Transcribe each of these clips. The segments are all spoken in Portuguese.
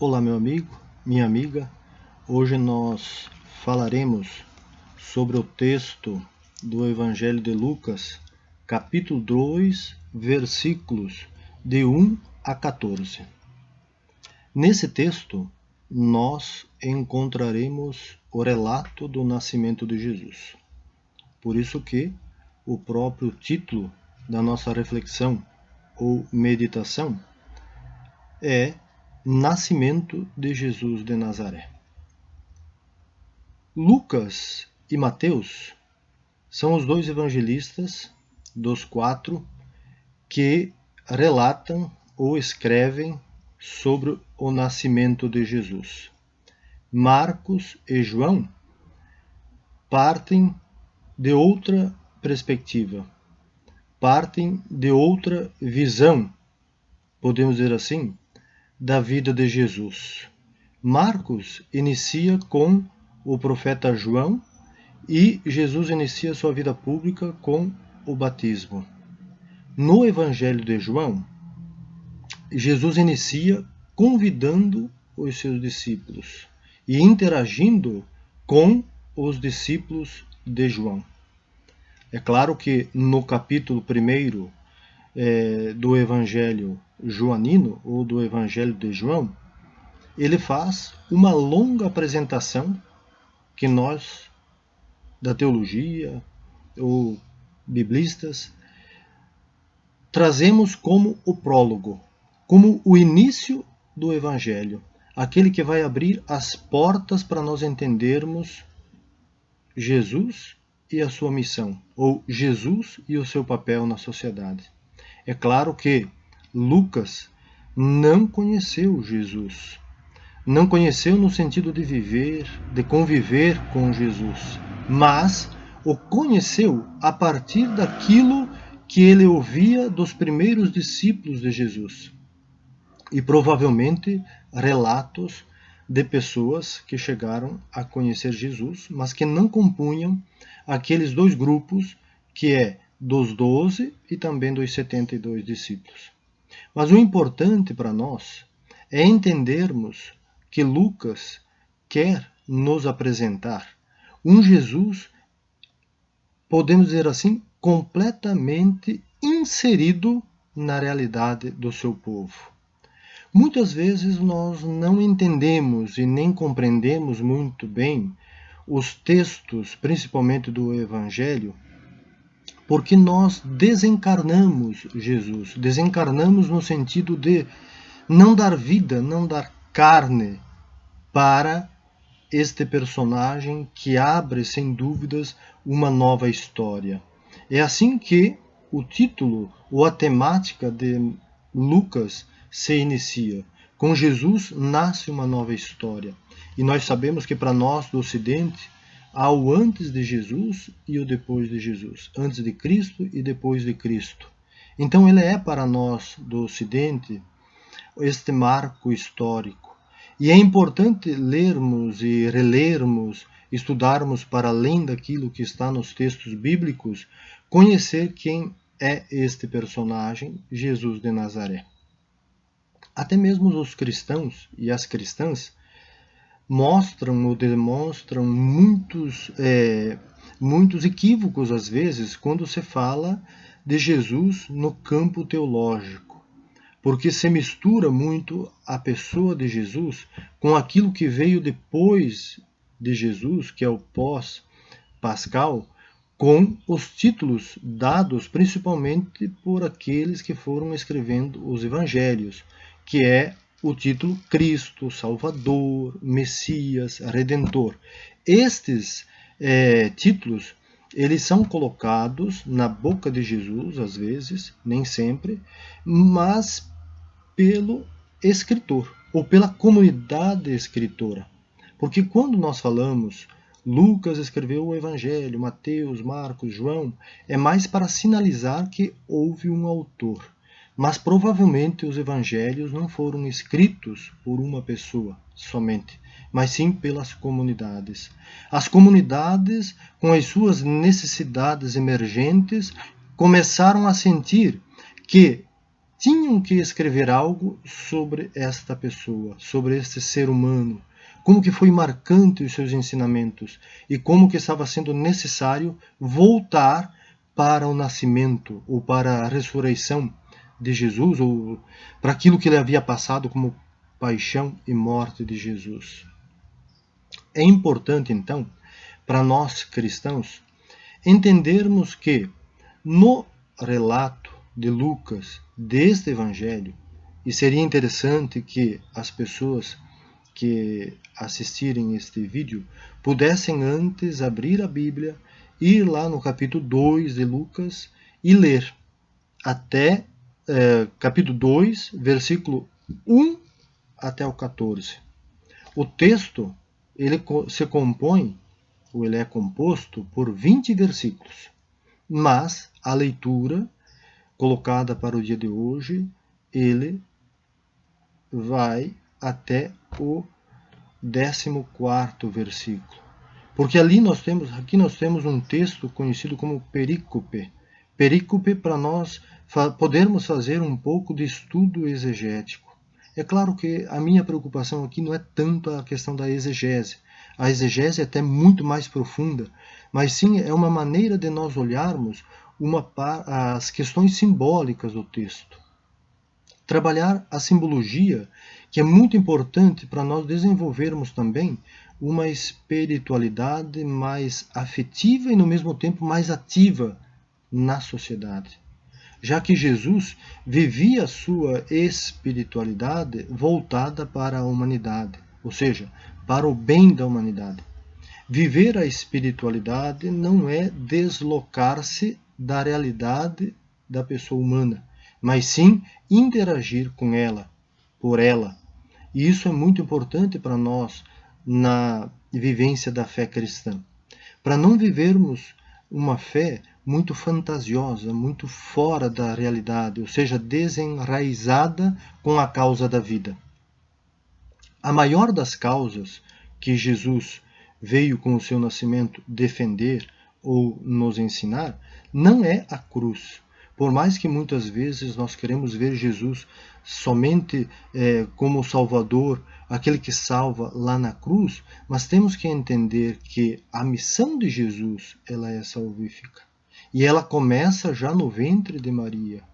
Olá, meu amigo, minha amiga. Hoje nós falaremos sobre o texto do Evangelho de Lucas, capítulo 2, versículos de 1 a 14. Nesse texto, nós encontraremos o relato do nascimento de Jesus. Por isso que o próprio título da nossa reflexão ou meditação é Nascimento de Jesus de Nazaré. Lucas e Mateus são os dois evangelistas dos 4 que relatam ou escrevem sobre o nascimento de Jesus. Marcos e João partem de outra perspectiva, partem de outra visão, podemos dizer assim, da vida de Jesus. Marcos inicia com o profeta João e Jesus inicia sua vida pública com o batismo. No Evangelho de João, Jesus inicia convidando os seus discípulos e interagindo com os discípulos de João. É claro que no capítulo 1 do Evangelho joanino, ou do Evangelho de João, ele faz uma longa apresentação que nós, da teologia ou biblistas, trazemos como o prólogo, como o início do Evangelho, aquele que vai abrir as portas para nós entendermos Jesus e a sua missão, ou Jesus e o seu papel na sociedade. É claro que Lucas não conheceu Jesus. Não conheceu no sentido de viver, de conviver com Jesus, mas o conheceu a partir daquilo que ele ouvia dos primeiros discípulos de Jesus. E provavelmente relatos de pessoas que chegaram a conhecer Jesus, mas que não compunham aqueles dois grupos, que é dos 12 e também dos 72 discípulos. Mas o importante para nós é entendermos que Lucas quer nos apresentar um Jesus, podemos dizer assim, completamente inserido na realidade do seu povo. Muitas vezes nós não entendemos e nem compreendemos muito bem os textos, principalmente do Evangelho, porque nós desencarnamos Jesus. Desencarnamos no sentido de não dar vida, não dar carne para este personagem que abre, sem dúvidas, uma nova história. É assim que o título ou a temática de Lucas se inicia. Com Jesus nasce uma nova história. E nós sabemos que para nós do Ocidente há o antes de Jesus e o depois de Jesus. Antes de Cristo e depois de Cristo. Então ele é para nós do Ocidente este marco histórico. E é importante lermos e relermos, estudarmos para além daquilo que está nos textos bíblicos, conhecer quem é este personagem, Jesus de Nazaré. Até mesmo os cristãos e as cristãs mostram ou demonstram muitos equívocos, às vezes, quando se fala de Jesus no campo teológico. Porque se mistura muito a pessoa de Jesus com aquilo que veio depois de Jesus, que é o pós-pascal, com os títulos dados principalmente por aqueles que foram escrevendo os evangelhos, que é o título Cristo, Salvador, Messias, Redentor. Estes títulos, eles são colocados na boca de Jesus, às vezes, nem sempre, mas pelo escritor, ou pela comunidade escritora. Porque quando nós falamos Lucas escreveu o Evangelho, Mateus, Marcos, João, é mais para sinalizar que houve um autor. Mas provavelmente os evangelhos não foram escritos por uma pessoa somente, mas sim pelas comunidades. As comunidades, com as suas necessidades emergentes, começaram a sentir que tinham que escrever algo sobre esta pessoa, sobre este ser humano, como que foi marcante os seus ensinamentos e como que estava sendo necessário voltar para o nascimento ou para a ressurreição de Jesus, ou para aquilo que ele havia passado como paixão e morte de Jesus. É importante, então, para nós cristãos, entendermos que no relato de Lucas deste evangelho, e seria interessante que as pessoas que assistirem este vídeo pudessem antes abrir a Bíblia, ir lá no capítulo 2 de Lucas e ler até capítulo 2, versículo 1 até o 14. O texto ele se compõe, ou ele é composto por 20 versículos, mas a leitura colocada para o dia de hoje, ele vai até o 14º versículo. Porque aqui nós temos um texto conhecido como perícope. Perícope para nós podermos fazer um pouco de estudo exegético. É claro que a minha preocupação aqui não é tanto a questão da exegese. A exegese é até muito mais profunda, mas sim é uma maneira de nós olharmos as questões simbólicas do texto. Trabalhar a simbologia, que é muito importante para nós desenvolvermos também uma espiritualidade mais afetiva e, no mesmo tempo, mais ativa na sociedade. Já que Jesus vivia a sua espiritualidade voltada para a humanidade, ou seja, para o bem da humanidade. Viver a espiritualidade não é deslocar-se da realidade da pessoa humana, mas sim interagir com ela, por ela. E isso é muito importante para nós na vivência da fé cristã. Para não vivermos uma fé muito fantasiosa, muito fora da realidade, ou seja, desenraizada com a causa da vida. A maior das causas que Jesus veio com o seu nascimento defender ou nos ensinar não é a cruz. Por mais que muitas vezes nós queremos ver Jesus somente como Salvador, aquele que salva lá na cruz, mas temos que entender que a missão de Jesus ela é salvífica. E ela começa já no ventre de Maria.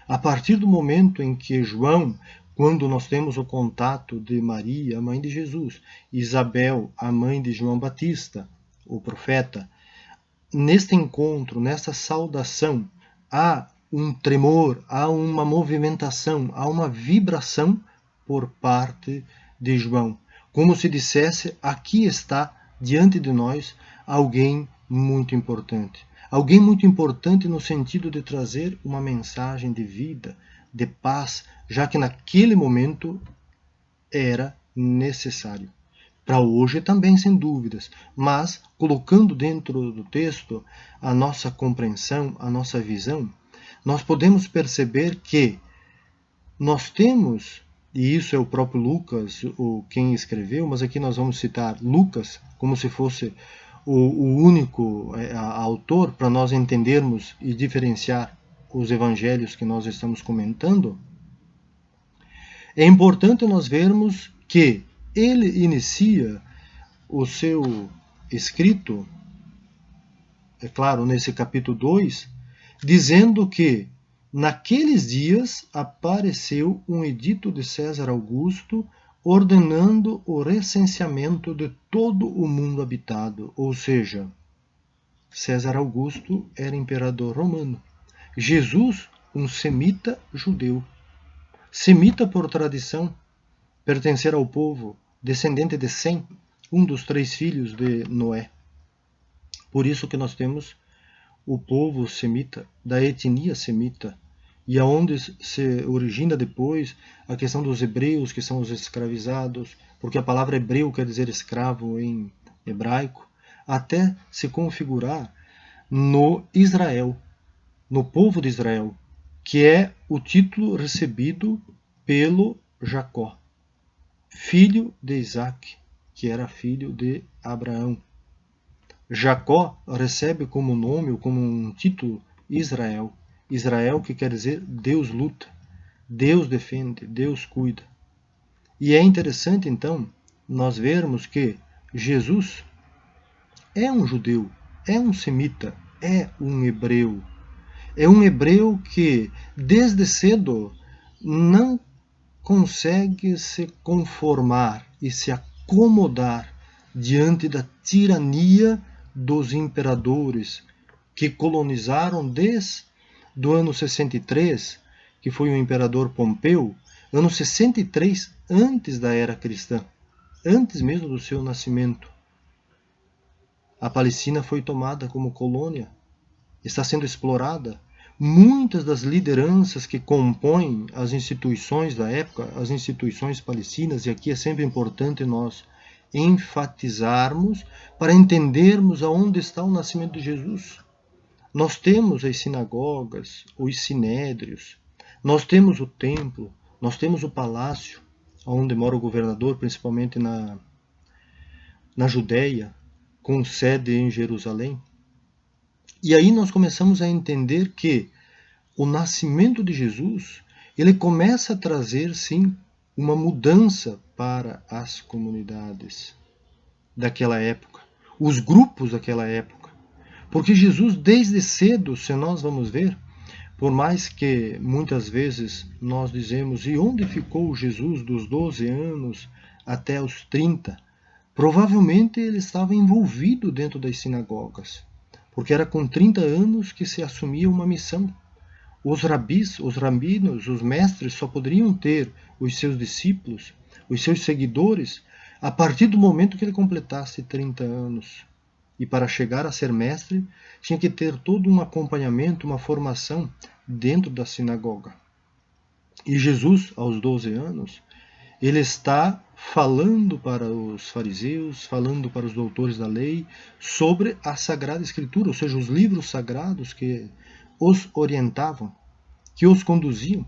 A partir do momento em que João, quando nós temos o contato de Maria, a mãe de Jesus, Isabel, a mãe de João Batista, o profeta, neste encontro, nesta saudação, há um tremor, há uma movimentação, há uma vibração por parte de João. Como se dissesse, aqui está diante de nós alguém muito importante. Alguém muito importante no sentido de trazer uma mensagem de vida, de paz, já que naquele momento era necessário. Para hoje também, sem dúvidas, mas colocando dentro do texto a nossa compreensão, a nossa visão, nós podemos perceber que nós temos, e isso é o próprio Lucas, quem escreveu, mas aqui nós vamos citar Lucas como se fosse o único autor para nós entendermos e diferenciar os evangelhos que nós estamos comentando. É importante nós vermos que ele inicia o seu escrito, é claro, nesse capítulo 2, dizendo que naqueles dias apareceu um edito de César Augusto ordenando o recenseamento de todo o mundo habitado, ou seja, César Augusto era imperador romano. Jesus, um semita judeu. Semita por tradição, pertencer ao povo descendente de Sem, um dos 3 filhos de Noé. Por isso que nós temos o povo semita, da etnia semita, e aonde se origina depois a questão dos hebreus, que são os escravizados, porque a palavra hebreu quer dizer escravo em hebraico, até se configurar no Israel, no povo de Israel, que é o título recebido pelo Jacó, filho de Isaac, que era filho de Abraão. Jacó recebe como nome ou como um título Israel. Israel que quer dizer Deus luta. Deus defende, Deus cuida. E é interessante, então, nós vermos que Jesus é um judeu, é um semita, é um hebreu. É um hebreu que, desde cedo, não consegue se conformar e se acomodar diante da tirania dos imperadores que colonizaram desde o ano 63, que foi o imperador Pompeu, ano 63 antes da era cristã, antes mesmo do seu nascimento. A Palestina foi tomada como colônia, está sendo explorada. Muitas das lideranças que compõem as instituições da época, as instituições palestinas, e aqui é sempre importante nós enfatizarmos para entendermos aonde está o nascimento de Jesus. Nós temos as sinagogas, os sinédrios, nós temos o templo, nós temos o palácio, onde mora o governador, principalmente na Judéia, com sede em Jerusalém. E aí nós começamos a entender que o nascimento de Jesus, ele começa a trazer, sim, uma mudança para as comunidades daquela época, os grupos daquela época. Porque Jesus, desde cedo, se nós vamos ver, por mais que muitas vezes nós dizemos, e onde ficou Jesus dos 12 anos até os 30? Provavelmente ele estava envolvido dentro das sinagogas, porque era com 30 anos que se assumia uma missão. Os rabis, os rabinos, os mestres só poderiam ter os seus discípulos, os seus seguidores, a partir do momento que ele completasse 30 anos. E para chegar a ser mestre, tinha que ter todo um acompanhamento, uma formação dentro da sinagoga. E Jesus, aos 12 anos, ele está falando para os fariseus, falando para os doutores da lei, sobre a Sagrada Escritura, ou seja, os livros sagrados que os orientavam, que os conduziam.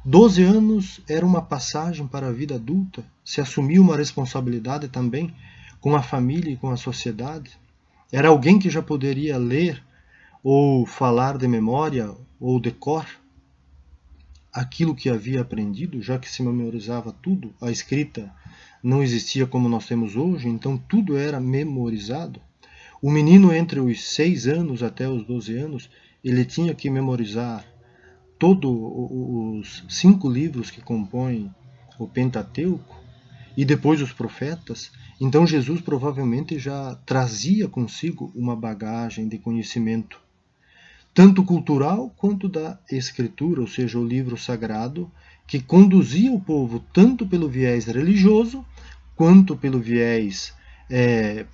12 anos era uma passagem para a vida adulta, se assumia uma responsabilidade também com a família e com a sociedade. Era alguém que já poderia ler ou falar de memória ou de cor aquilo que havia aprendido, já que se memorizava tudo. A escrita não existia como nós temos hoje, então tudo era memorizado. O menino entre os 6 anos até os 12 anos, ele tinha que memorizar todos os 5 livros que compõem o Pentateuco e depois os profetas. Então Jesus provavelmente já trazia consigo uma bagagem de conhecimento, tanto cultural quanto da escritura, ou seja, o livro sagrado, que conduzia o povo tanto pelo viés religioso quanto pelo viés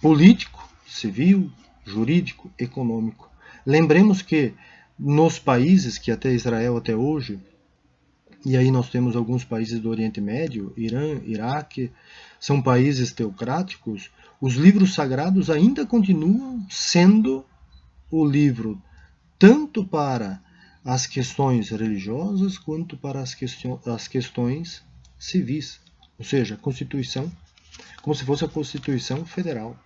político, civil, jurídico, econômico. Lembremos que nos países que até Israel até hoje, e aí nós temos alguns países do Oriente Médio, Irã, Iraque, são países teocráticos, os livros sagrados ainda continuam sendo o livro tanto para as questões religiosas quanto para as questões civis, ou seja, a Constituição, como se fosse a Constituição Federal.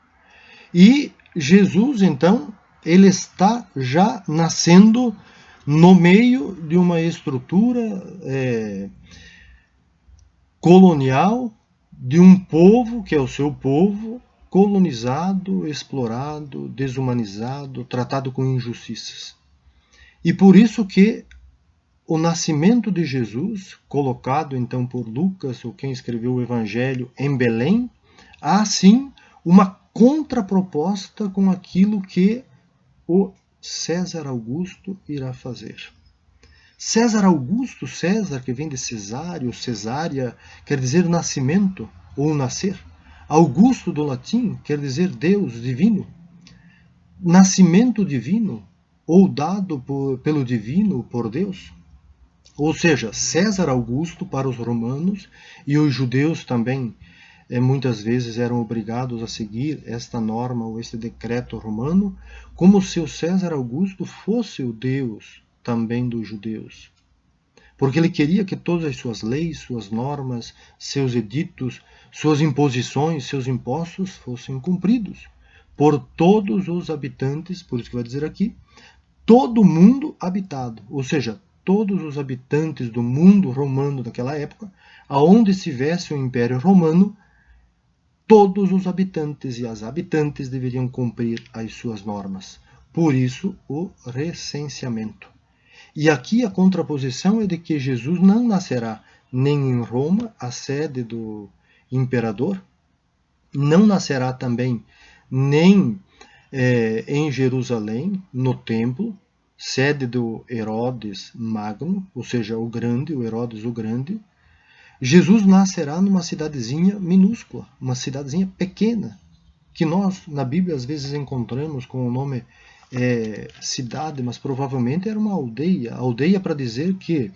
E Jesus, então, ele está já nascendo no meio de uma estrutura colonial de um povo que é o seu povo, colonizado, explorado, desumanizado, tratado com injustiças. E por isso que o nascimento de Jesus, colocado então por Lucas, ou quem escreveu o Evangelho, em Belém, há sim uma contraproposta com aquilo que o César Augusto irá fazer. César Augusto, César, que vem de Cesário, Cesária, quer dizer nascimento ou nascer. Augusto, do latim, quer dizer Deus, divino. Nascimento divino, ou dado pelo divino, por Deus. Ou seja, César Augusto para os romanos, e os judeus também muitas vezes eram obrigados a seguir esta norma ou este decreto romano, como se o César Augusto fosse o Deus também dos judeus. Porque ele queria que todas as suas leis, suas normas, seus editos, suas imposições, seus impostos fossem cumpridos por todos os habitantes, por isso que vai dizer aqui, todo mundo habitado, ou seja, todos os habitantes do mundo romano daquela época, aonde estivesse o Império Romano, todos os habitantes e as habitantes deveriam cumprir as suas normas. Por isso, o recenseamento. E aqui a contraposição é de que Jesus não nascerá nem em Roma, a sede do imperador, não nascerá também nem em Jerusalém, no templo, sede do Herodes Magno, ou seja, o Grande, o Herodes o Grande. Jesus nascerá numa cidadezinha minúscula, uma cidadezinha pequena, que nós na Bíblia às vezes encontramos com o nome cidade, mas provavelmente era uma aldeia. Aldeia para dizer que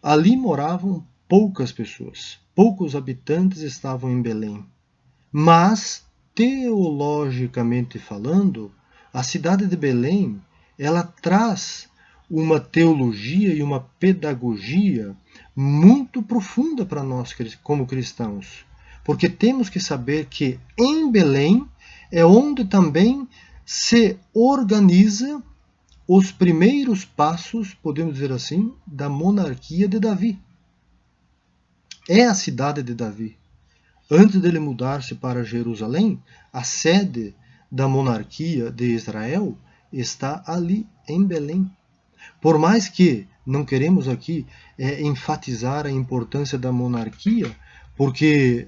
ali moravam poucas pessoas, poucos habitantes estavam em Belém. Mas, teologicamente falando, a cidade de Belém, ela traz uma teologia e uma pedagogia muito profunda para nós como cristãos. Porque temos que saber que em Belém é onde também se organiza os primeiros passos, podemos dizer assim, da monarquia de Davi. É a cidade de Davi. Antes dele mudar-se para Jerusalém, a sede da monarquia de Israel está ali em Belém. Por mais que não queremos aqui enfatizar a importância da monarquia, porque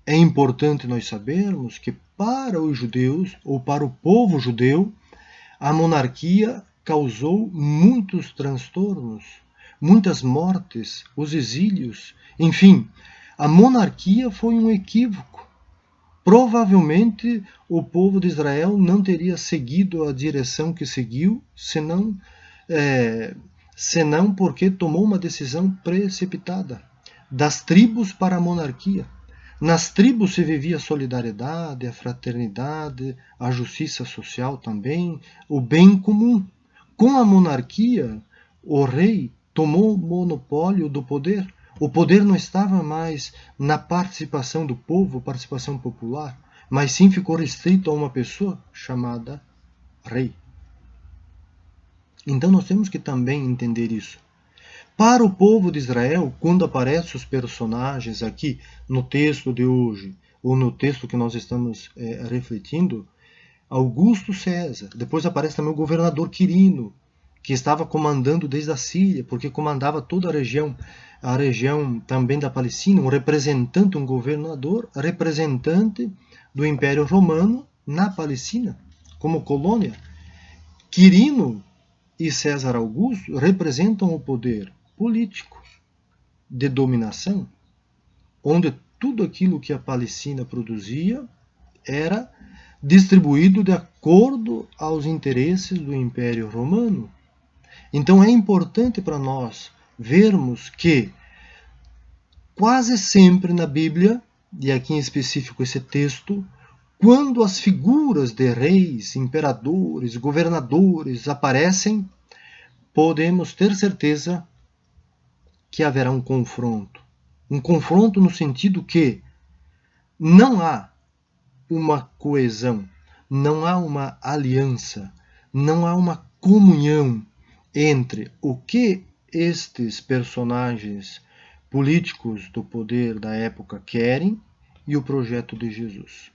é importante nós sabermos que para os judeus, ou para o povo judeu, a monarquia causou muitos transtornos, muitas mortes, os exílios, enfim, a monarquia foi um equívoco. Provavelmente o povo de Israel não teria seguido a direção que seguiu, senão porque tomou uma decisão precipitada. Das tribos para a monarquia. Nas tribos se vivia a solidariedade, a fraternidade, a justiça social também, o bem comum. Com a monarquia, o rei tomou o monopólio do poder. O poder não estava mais na participação do povo, participação popular, mas sim ficou restrito a uma pessoa chamada rei. Então nós temos que também entender isso. Para o povo de Israel, quando aparecem os personagens aqui no texto de hoje, ou no texto que nós estamos refletindo, Augusto César, depois aparece também o governador Quirino, que estava comandando desde a Síria, porque comandava toda a região também da Palestina, um representante, um governador, representante do Império Romano na Palestina, como colônia. Quirino e César Augusto representam o poder político de dominação, onde tudo aquilo que a Palestina produzia era distribuído de acordo aos interesses do Império Romano. Então é importante para nós vermos que quase sempre na Bíblia, e aqui em específico esse texto, quando as figuras de reis, imperadores, governadores aparecem, podemos ter certeza que haverá um confronto. Um confronto no sentido que não há uma coesão, não há uma aliança, não há uma comunhão entre o que estes personagens políticos do poder da época querem e o projeto de Jesus.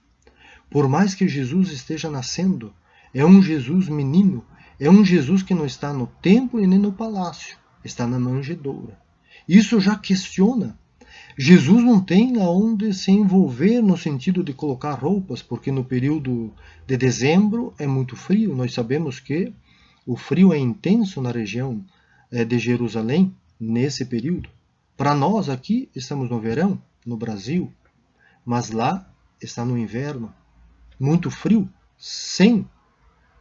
Por mais que Jesus esteja nascendo, é um Jesus menino, é um Jesus que não está no templo e nem no palácio, está na manjedoura. Isso já questiona. Jesus não tem aonde se envolver no sentido de colocar roupas, porque no período de dezembro é muito frio. Nós sabemos que o frio é intenso na região de Jerusalém nesse período. Para nós aqui estamos no verão, no Brasil, mas lá está no inverno, muito frio, sem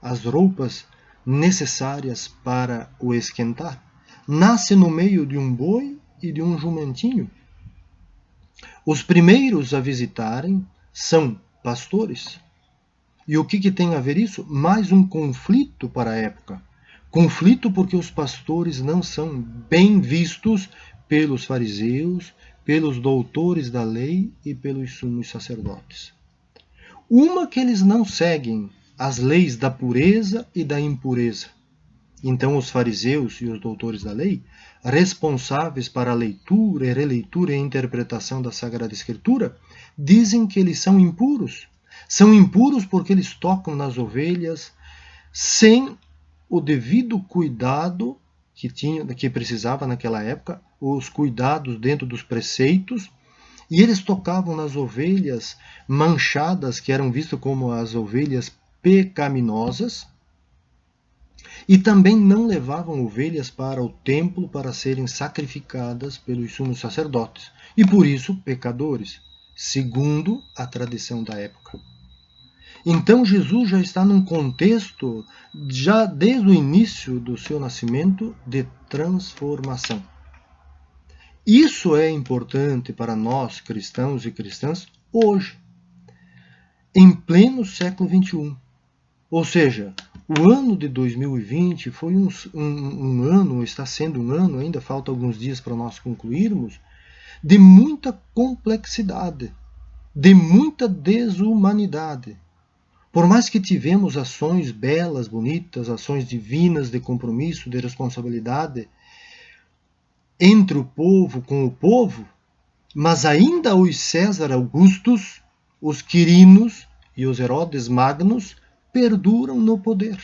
as roupas necessárias para o esquentar. Nasce no meio de um boi e de um jumentinho. Os primeiros a visitarem são pastores. E o que tem a ver isso? Mais um conflito para a época. Conflito porque os pastores não são bem vistos pelos fariseus, pelos doutores da lei e pelos sumos sacerdotes. Uma que eles não seguem as leis da pureza e da impureza. Então os fariseus e os doutores da lei, responsáveis para a leitura e releitura e interpretação da Sagrada Escritura, dizem que eles são impuros. São impuros porque eles tocam nas ovelhas sem o devido cuidado que precisava naquela época, os cuidados dentro dos preceitos, e eles tocavam nas ovelhas manchadas, que eram vistas como as ovelhas pecaminosas, e também não levavam ovelhas para o templo para serem sacrificadas pelos sumos sacerdotes, e por isso pecadores, segundo a tradição da época. Então Jesus já está num contexto, já desde o início do seu nascimento, de transformação. Isso é importante para nós, cristãos e cristãs, hoje, em pleno século XXI. Ou seja, o ano de 2020 foi um ano, está sendo um ano, ainda falta alguns dias para nós concluirmos, de muita complexidade, de muita desumanidade. Por mais que tivemos ações belas, bonitas, ações divinas de compromisso, de responsabilidade entre o povo com o povo, mas ainda os César Augustos, os Quirinos e os Herodes Magnos perduram no poder.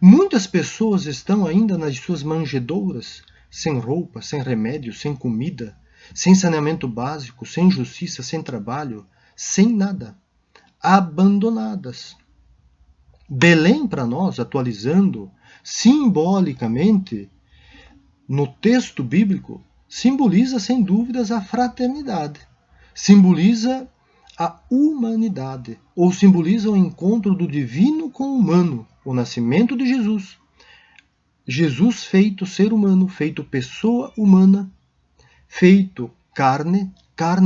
Muitas pessoas estão ainda nas suas manjedouras, sem roupa, sem remédio, sem comida, sem saneamento básico, sem justiça, sem trabalho, sem nada. Abandonadas. Belém, para nós, atualizando simbolicamente, no texto bíblico, simboliza sem dúvidas a fraternidade, simboliza a humanidade, ou simboliza o encontro do divino com o humano, o nascimento de Jesus. Jesus feito ser humano, feito pessoa humana, feito carne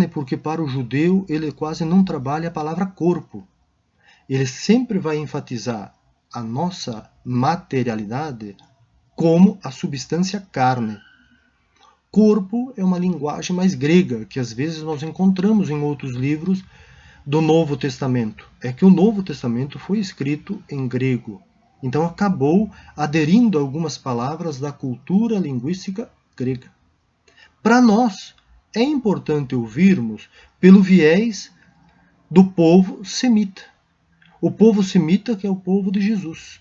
porque para o judeu ele quase não trabalha a palavra corpo. Ele sempre vai enfatizar a nossa materialidade como a substância carne. Corpo é uma linguagem mais grega, que às vezes nós encontramos em outros livros do Novo Testamento. É que o Novo Testamento foi escrito em grego. Então acabou aderindo a algumas palavras da cultura linguística grega. Para nós, é importante ouvirmos pelo viés do povo semita. O povo semita que é o povo de Jesus.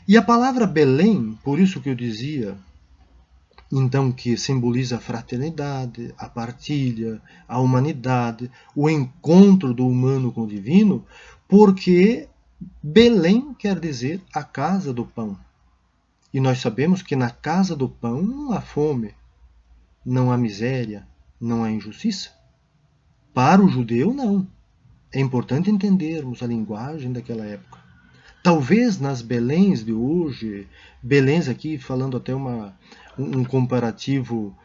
E a palavra Belém, por isso que eu dizia, então, que simboliza a fraternidade, a partilha, a humanidade, o encontro do humano com o divino, porque Belém quer dizer a casa do pão. E nós sabemos que na casa do pão não há fome, não há miséria, não há injustiça. Para o judeu, não. É importante entendermos a linguagem daquela época. Talvez nas Beléns de hoje, Beléns aqui falando até um comparativo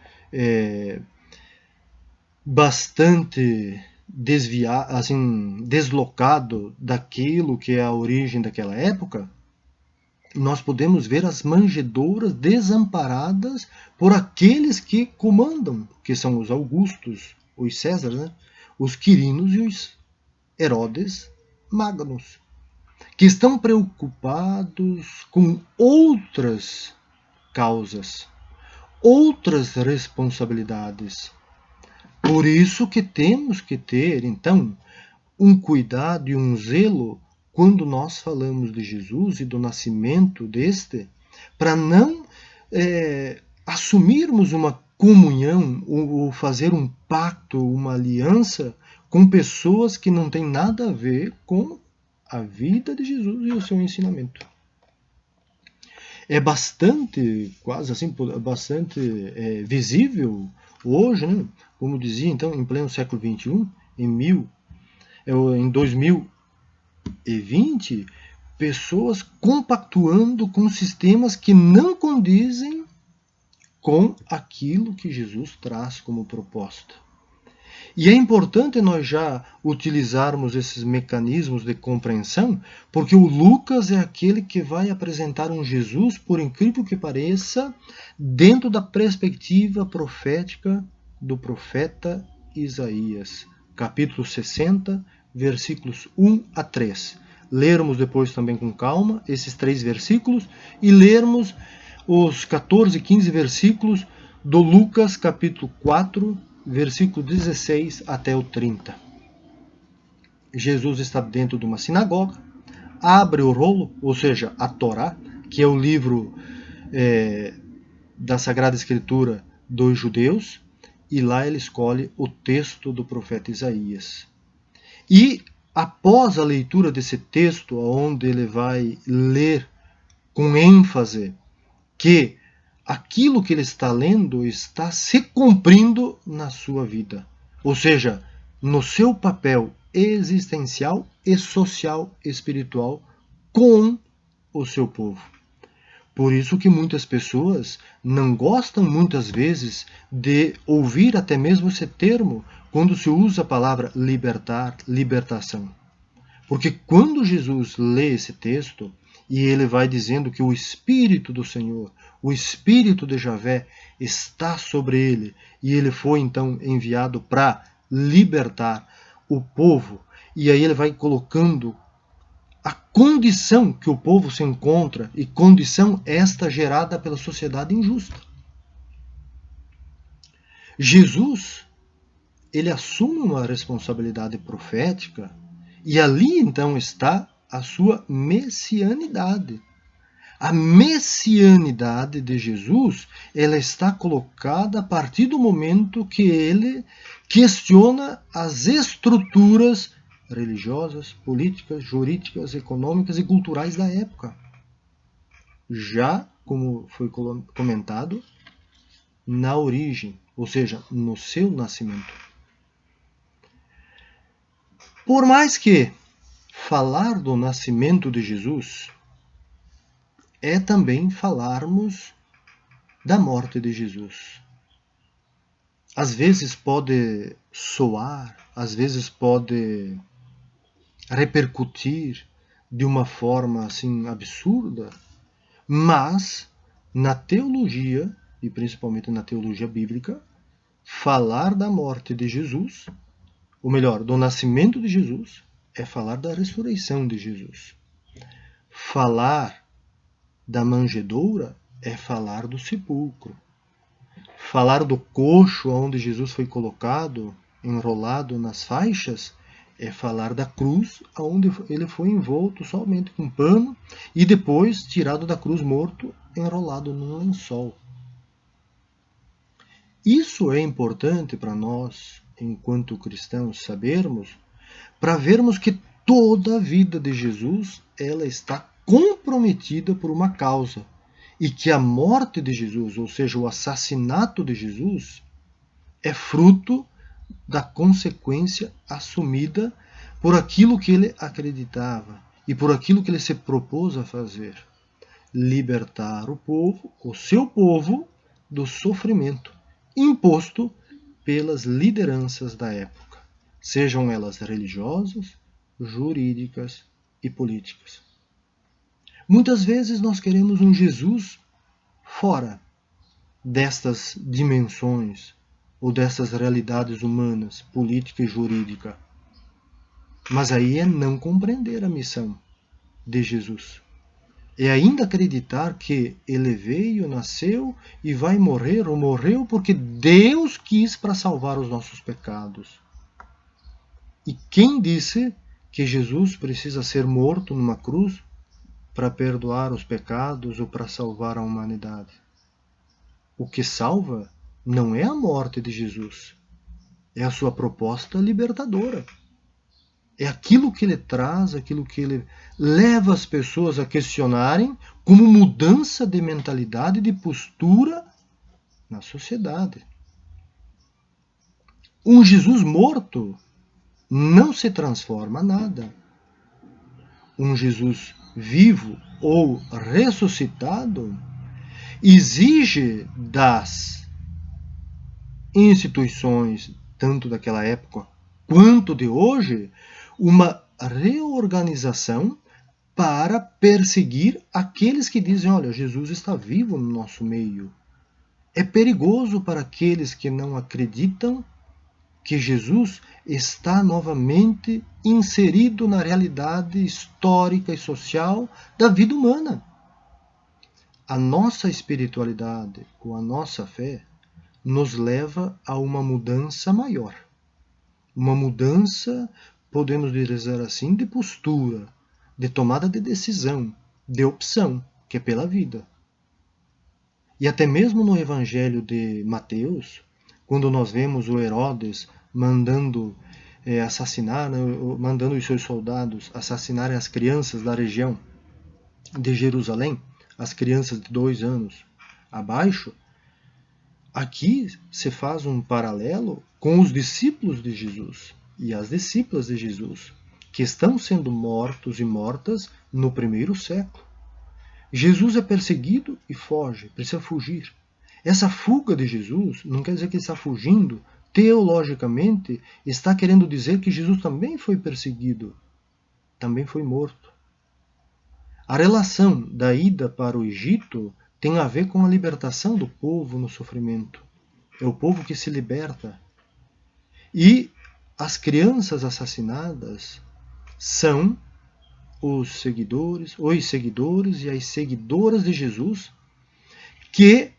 bastante desviado, assim, deslocado daquilo que é a origem daquela época, nós podemos ver as manjedouras desamparadas por aqueles que comandam, que são os Augustos, os Césares, né? Os Quirinos e os Herodes Magnos, que estão preocupados com outras causas, outras responsabilidades. Por isso que temos que ter, então, um cuidado e um zelo quando nós falamos de Jesus e do nascimento deste, para não assumirmos uma comunhão ou fazer um pacto, uma aliança com pessoas que não têm nada a ver com a vida de Jesus e o seu ensinamento. É bastante, quase assim, bastante visível hoje, né? Como dizia então, em pleno século XXI, em 2020, pessoas compactuando com sistemas que não condizem com aquilo que Jesus traz como proposta. E é importante nós já utilizarmos esses mecanismos de compreensão, porque o Lucas é aquele que vai apresentar um Jesus, por incrível que pareça, dentro da perspectiva profética do profeta Isaías, capítulo 60, versículos 1 a 3. lermos depois também com calma esses 3 versículos e lermos os 14 e 15 versículos do Lucas capítulo 4, versículo 16 até o 30. Jesus está dentro de uma sinagoga, abre o rolo, ou seja, a Torá, que é o livro da Sagrada Escritura dos judeus, e lá ele escolhe o texto do profeta Isaías. E após a leitura desse texto, onde ele vai ler com ênfase que aquilo que ele está lendo está se cumprindo na sua vida, ou seja, no seu papel existencial e social espiritual com o seu povo. Por isso que muitas pessoas não gostam muitas vezes de ouvir até mesmo esse termo quando se usa a palavra libertar, libertação. Porque quando Jesus lê esse texto e ele vai dizendo que o Espírito do Senhor, o Espírito de Javé está sobre ele e ele foi então enviado para libertar o povo, e aí ele vai colocando a condição que o povo se encontra, e condição esta gerada pela sociedade injusta. Jesus, ele assume uma responsabilidade profética, e ali então está a sua messianidade. A messianidade de Jesus, ela está colocada a partir do momento que ele questiona as estruturas religiosas, políticas, jurídicas, econômicas e culturais da época. Já, como foi comentado, na origem, ou seja, no seu nascimento. Por mais que falar do nascimento de Jesus é também falarmos da morte de Jesus. Às vezes pode soar, às vezes pode repercutir de uma forma assim absurda, mas na teologia, e principalmente na teologia bíblica, falar da morte de Jesus, ou melhor, do nascimento de Jesus, é falar da ressurreição de Jesus. Falar da manjedoura é falar do sepulcro. Falar do coxo onde Jesus foi colocado, enrolado nas faixas, é falar da cruz onde ele foi envolto somente com pano e depois tirado da cruz morto, enrolado num lençol. Isso é importante para nós, enquanto cristãos, sabermos, para vermos que toda a vida de Jesus ela está comprometida por uma causa, e que a morte de Jesus, ou seja, o assassinato de Jesus, é fruto da consequência assumida por aquilo que ele acreditava e por aquilo que ele se propôs a fazer: libertar o povo, o seu povo, do sofrimento imposto pelas lideranças da época, sejam elas religiosas, jurídicas e políticas. Muitas vezes nós queremos um Jesus fora destas dimensões ou dessas realidades humanas, política e jurídica. Mas aí é não compreender a missão de Jesus. É ainda acreditar que ele veio, nasceu e vai morrer, ou morreu porque Deus quis para salvar os nossos pecados. E quem disse que Jesus precisa ser morto numa cruz para perdoar os pecados ou para salvar a humanidade? O que salva não é a morte de Jesus, é a sua proposta libertadora. É aquilo que ele traz, aquilo que ele leva as pessoas a questionarem como mudança de mentalidade, de postura na sociedade. Um Jesus morto não se transforma nada. Um Jesus vivo ou ressuscitado exige das instituições, tanto daquela época quanto de hoje, uma reorganização para perseguir aqueles que dizem: olha, Jesus está vivo no nosso meio. É perigoso para aqueles que não acreditam que Jesus está novamente inserido na realidade histórica e social da vida humana. A nossa espiritualidade, ou a nossa fé, nos leva a uma mudança maior. Uma mudança, podemos dizer assim, de postura, de tomada de decisão, de opção, que é pela vida. E até mesmo no Evangelho de Mateus, quando nós vemos o Herodes mandando assassinar, mandando os seus soldados assassinarem as crianças da região de Jerusalém, as crianças de 2 anos abaixo, aqui se faz um paralelo com os discípulos de Jesus e as discípulas de Jesus, que estão sendo mortos e mortas no primeiro século. Jesus é perseguido e foge, precisa fugir. Essa fuga de Jesus não quer dizer que ele está fugindo. Teologicamente, está querendo dizer que Jesus também foi perseguido, também foi morto. A relação da ida para o Egito tem a ver com a libertação do povo no sofrimento. É o povo que se liberta. E as crianças assassinadas são os seguidores e as seguidoras de Jesus, que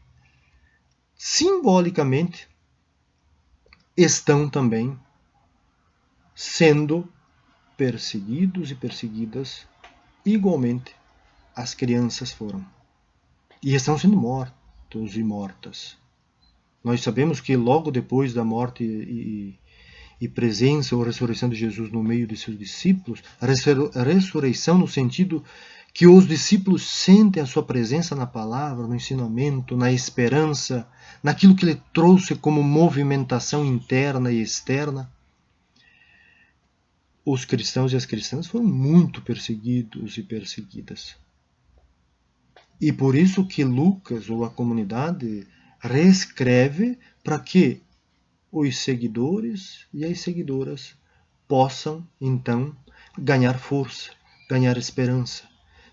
simbolicamente estão também sendo perseguidos e perseguidas igualmente as crianças foram. E estão sendo mortos e mortas. Nós sabemos que logo depois da morte e presença ou ressurreição de Jesus no meio de seus discípulos, a ressurreição no sentido que os discípulos sentem a sua presença na palavra, no ensinamento, na esperança, naquilo que ele trouxe como movimentação interna e externa. Os cristãos e as cristãs foram muito perseguidos e perseguidas. E por isso que Lucas, ou a comunidade, reescreve para que os seguidores e as seguidoras possam, então, ganhar força, ganhar esperança,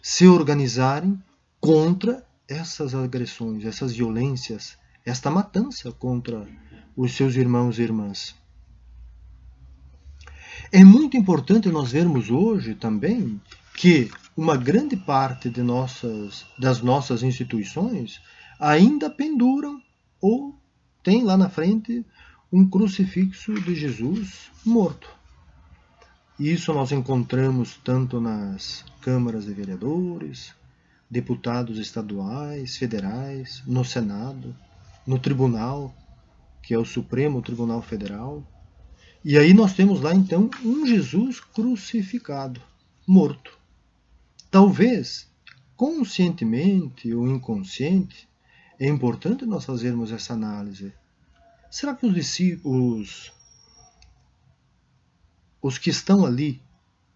se organizarem contra essas agressões, essas violências, esta matança contra os seus irmãos e irmãs. É muito importante nós vermos hoje também que uma grande parte das nossas instituições ainda penduram ou tem lá na frente um crucifixo de Jesus morto. Isso nós encontramos tanto nas câmaras de vereadores, deputados estaduais, federais, no Senado, no Tribunal, que é o Supremo Tribunal Federal. E aí nós temos lá então um Jesus crucificado, morto. Talvez, conscientemente ou inconsciente, é importante nós fazermos essa análise. Será que os que estão ali,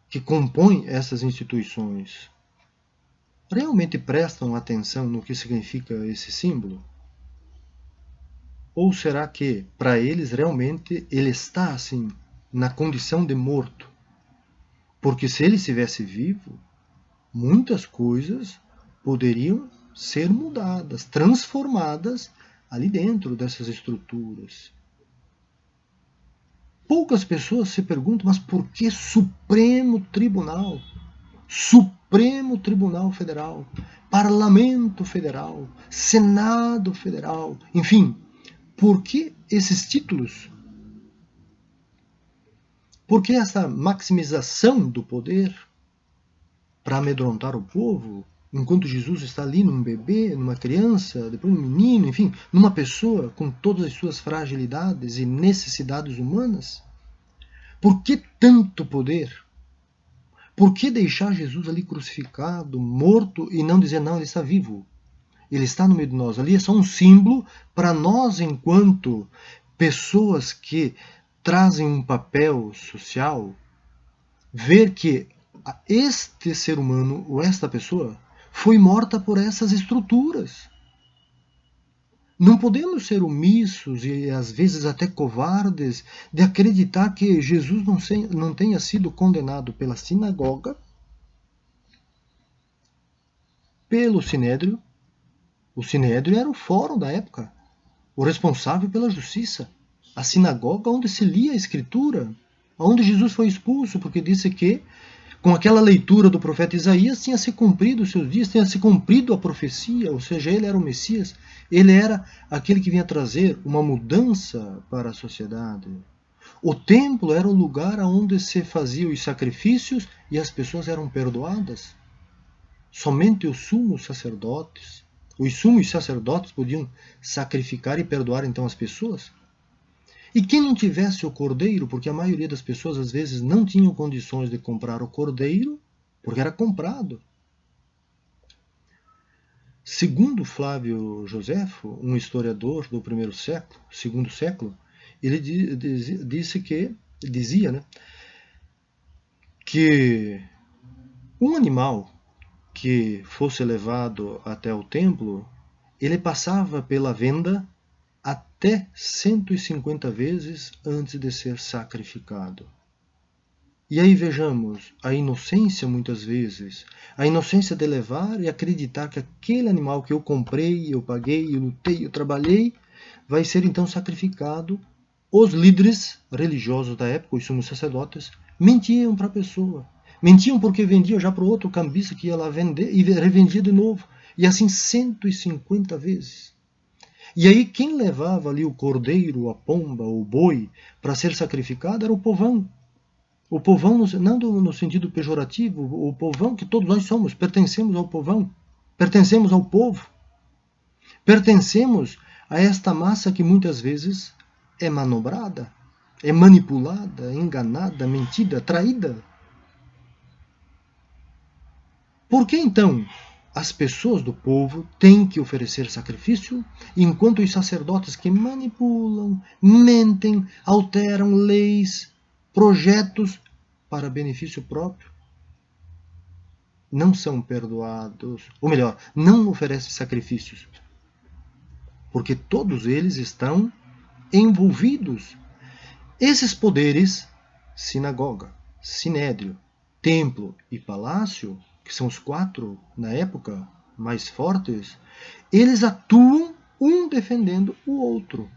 que compõem essas instituições, realmente prestam atenção no que significa esse símbolo? Ou será que, para eles, realmente ele está assim, na condição de morto? Porque se ele estivesse vivo, muitas coisas poderiam ser mudadas, transformadas ali dentro dessas estruturas. Poucas pessoas se perguntam, mas por que Supremo Tribunal? Supremo Tribunal Federal, Parlamento Federal, Senado Federal, enfim, por que esses títulos? Por que essa maximização do poder para amedrontar o povo, enquanto Jesus está ali num bebê, numa criança, depois num menino, enfim, numa pessoa com todas as suas fragilidades e necessidades humanas? Por que tanto poder? Por que deixar Jesus ali crucificado, morto, e não dizer, não, ele está vivo? Ele está no meio de nós. Ali é só um símbolo para nós, enquanto pessoas que trazem um papel social, ver que este ser humano, ou esta pessoa, foi morta por essas estruturas. Não podemos ser omissos e às vezes até covardes de acreditar que Jesus não tenha sido condenado pela sinagoga, pelo Sinédrio. O Sinédrio era o fórum da época, o responsável pela justiça, a sinagoga onde se lia a Escritura. onde Jesus foi expulso, porque disse que com aquela leitura do profeta Isaías tinha se cumprido os seus dias, tinha se cumprido a profecia, ou seja, ele era o Messias, ele era aquele que vinha trazer uma mudança para a sociedade. O templo era o lugar onde se faziam os sacrifícios e as pessoas eram perdoadas. Somente os sumos sacerdotes podiam sacrificar e perdoar então as pessoas. E quem não tivesse o cordeiro, porque a maioria das pessoas às vezes não tinham condições de comprar o cordeiro, porque era comprado. Segundo Flávio Joséfo, um historiador do primeiro século, segundo século, ele dizia, né, que um animal que fosse levado até o templo, ele passava pela venda até 150 vezes antes de ser sacrificado. E aí vejamos a inocência muitas vezes, a inocência de levar e acreditar que aquele animal que eu comprei, eu paguei, eu lutei, eu trabalhei, vai ser então sacrificado. Os líderes religiosos da época, os sumos sacerdotes, mentiam para a pessoa. Mentiam porque vendiam já para o outro cambista que ia lá vender e revendia de novo. E assim 150 vezes. E aí quem levava ali o cordeiro, a pomba, o boi para ser sacrificado era o povão. O povão, não no sentido pejorativo, o povão que todos nós somos, pertencemos ao povão, pertencemos ao povo, pertencemos a esta massa que muitas vezes é manobrada, é manipulada, enganada, mentida, traída. Por que então as pessoas do povo têm que oferecer sacrifício, enquanto os sacerdotes que manipulam, mentem, alteram leis, projetos para benefício próprio, não são perdoados, ou melhor, não oferecem sacrifícios, porque todos eles estão envolvidos. Esses poderes, sinagoga, sinédrio, templo e palácio, que são os 4 na época mais fortes, eles atuam um defendendo o outro.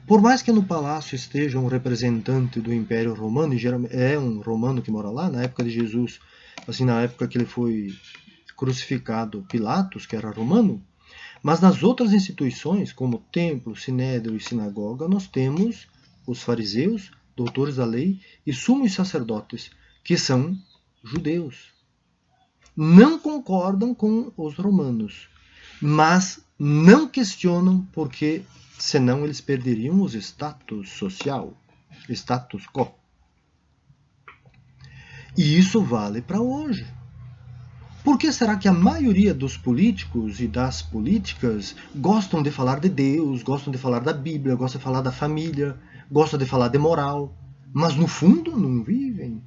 Por mais que no palácio esteja um representante do Império Romano, e geralmente é um romano que mora lá, na época de Jesus, assim, na época que ele foi crucificado, Pilatos, que era romano, mas nas outras instituições, como templo, sinédrio e sinagoga, nós temos os fariseus, doutores da lei, e sumos sacerdotes, que são judeus. Não concordam com os romanos, mas não questionam porque senão eles perderiam os status social, status quo. E isso vale para hoje. Por que será que a maioria dos políticos e das políticas gostam de falar de Deus, gostam de falar da Bíblia, gostam de falar da família, gostam de falar de moral, mas no fundo não vivem?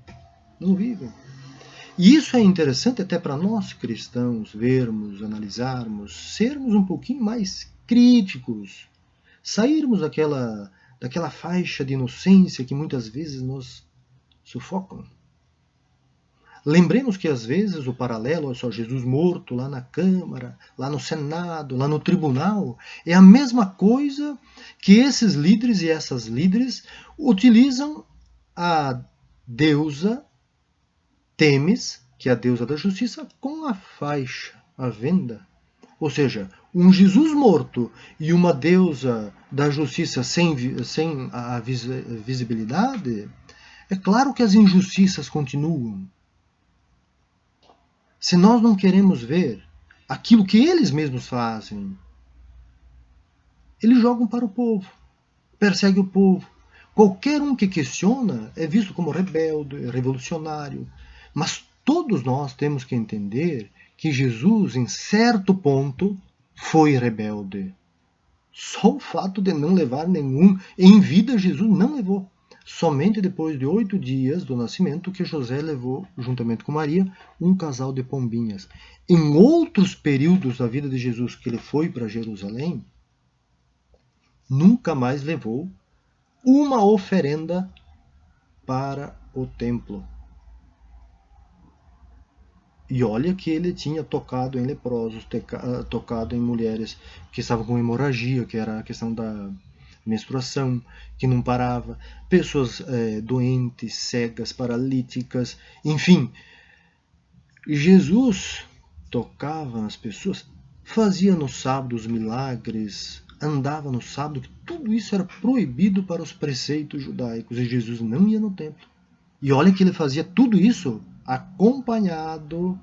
Não vivem. E isso é interessante até para nós cristãos vermos, analisarmos, sermos um pouquinho mais críticos, sairmos daquela faixa de inocência que muitas vezes nos sufocam. Lembremos que às vezes o paralelo, olha só, Jesus morto lá na Câmara, lá no Senado, lá no tribunal, é a mesma coisa que esses líderes e essas líderes utilizam a deusa Temis, que é a deusa da justiça, com a faixa, a venda. Ou seja, um Jesus morto e uma deusa da justiça sem a visibilidade, é claro que as injustiças continuam. Se nós não queremos ver aquilo que eles mesmos fazem, eles jogam para o povo, perseguem o povo. Qualquer um que questiona é visto como rebelde, revolucionário. Mas todos nós temos que entender que Jesus, em certo ponto, foi rebelde. Só o fato de não levar nenhum, em vida Jesus não levou. Somente depois de 8 dias do nascimento que José levou, juntamente com Maria, um casal de pombinhas. Em outros períodos da vida de Jesus que ele foi para Jerusalém, nunca mais levou uma oferenda para o templo. E olha que ele tinha tocado em leprosos, tocado em mulheres que estavam com hemorragia, que era a questão menstruação que não parava, pessoas doentes, cegas, paralíticas, enfim. Jesus tocava nas pessoas, fazia no sábado os milagres, andava no sábado, tudo isso era proibido para os preceitos judaicos, e Jesus não ia no templo. E olha que ele fazia tudo isso acompanhado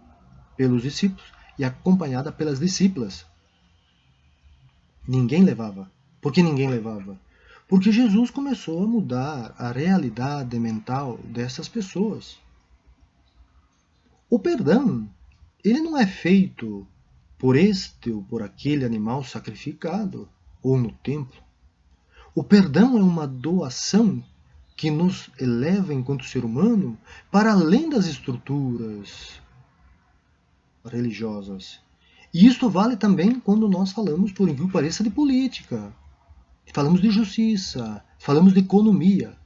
pelos discípulos e acompanhada pelas discípulas. Ninguém levava. Por que ninguém levava? Porque Jesus começou a mudar a realidade mental dessas pessoas. O perdão, ele não é feito por este ou por aquele animal sacrificado ou no templo. O perdão é uma doação que nos eleva enquanto ser humano para além das estruturas religiosas. E isto vale também quando nós falamos, por incrível que pareça, de política, falamos de justiça, falamos de economia.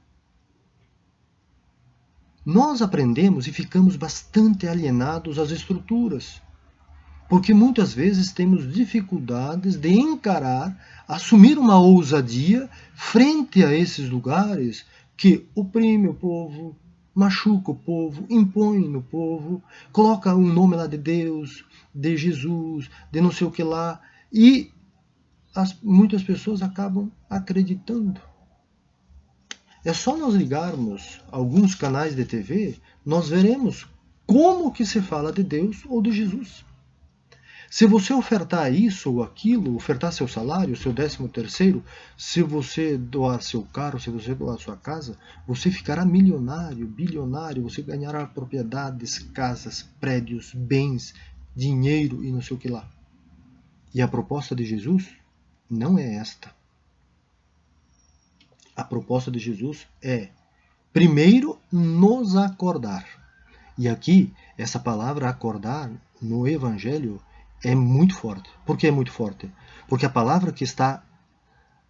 Nós aprendemos e ficamos bastante alienados às estruturas, porque muitas vezes temos dificuldades de encarar, assumir uma ousadia frente a esses lugares que oprime o povo, machuca o povo, impõe no povo, coloca um nome lá de Deus, de Jesus, de não sei o que lá, e muitas pessoas acabam acreditando. É só nós ligarmos alguns canais de TV, nós veremos como que se fala de Deus ou de Jesus. Se você ofertar isso ou aquilo, ofertar seu salário, seu 13º, se você doar seu carro, se você doar sua casa, você ficará milionário, bilionário, você ganhará propriedades, casas, prédios, bens, dinheiro e não sei o que lá. E a proposta de Jesus não é esta. A proposta de Jesus é, primeiro, nos acordar. E aqui, essa palavra acordar, no Evangelho, é muito forte. Por que é muito forte? Porque a palavra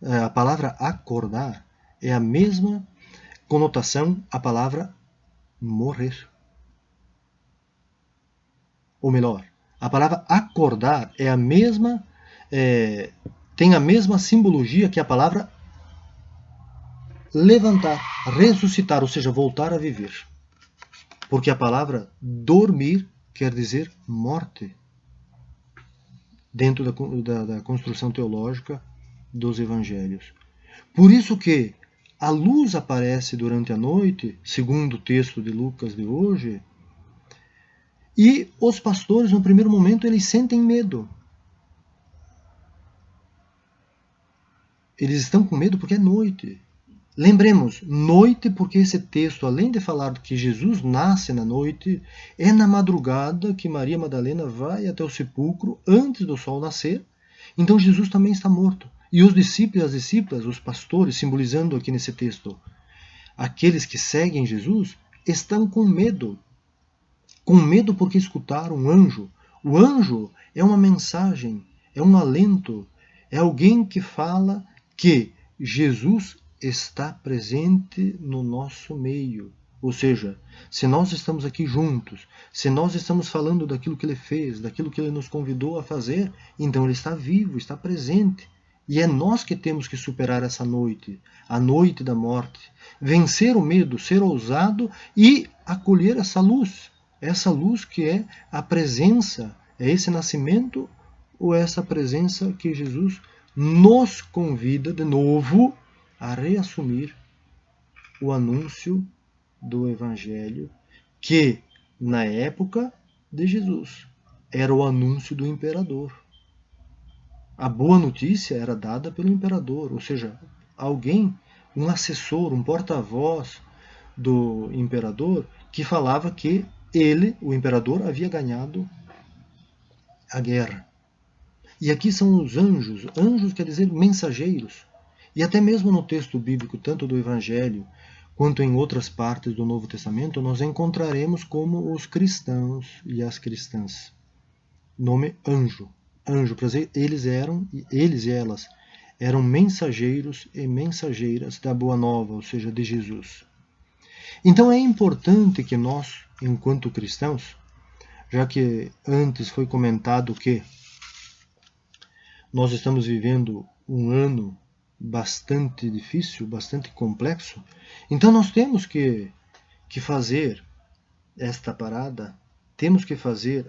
a palavra acordar é a mesma conotação a palavra morrer. Ou melhor, a palavra acordar é a mesma, tem a mesma simbologia que a palavra levantar, ressuscitar, ou seja, voltar a viver. Porque a palavra dormir quer dizer morte, dentro da construção teológica dos evangelhos. Por isso que a luz aparece durante a noite, segundo o texto de Lucas de hoje, e os pastores, no primeiro momento, eles sentem medo. Eles estão com medo porque é noite. Lembremos, noite, porque esse texto, além de falar que Jesus nasce na noite, é na madrugada que Maria Madalena vai até o sepulcro antes do sol nascer. Então Jesus também está morto. E os discípulos e as discípulas, os pastores, simbolizando aqui nesse texto, aqueles que seguem Jesus, estão com medo. Com medo porque escutaram um anjo. O anjo é uma mensagem, é um alento, é alguém que fala que Jesus está presente no nosso meio. Ou seja, se nós estamos aqui juntos, se nós estamos falando daquilo que ele fez, daquilo que ele nos convidou a fazer, então ele está vivo, está presente. E é nós que temos que superar essa noite, a noite da morte, vencer o medo, ser ousado e acolher essa luz que é a presença, é esse nascimento ou essa presença que Jesus nos convida de novo a reassumir o anúncio do Evangelho, que na época de Jesus era o anúncio do imperador. A boa notícia era dada pelo imperador, ou seja, alguém, um assessor, um porta-voz do imperador, que falava que ele, o imperador, havia ganhado a guerra. E aqui são os anjos. Anjos quer dizer mensageiros. E até mesmo no texto bíblico, tanto do Evangelho quanto em outras partes do Novo Testamento, nós encontraremos como os cristãos e as cristãs. Nome anjo. Anjo, para dizer, eles e elas eram mensageiros e mensageiras da Boa Nova, ou seja, de Jesus. Então é importante que nós, enquanto cristãos, já que antes foi comentado que nós estamos vivendo um ano bastante difícil, bastante complexo. Então nós temos que fazer esta parada, temos que fazer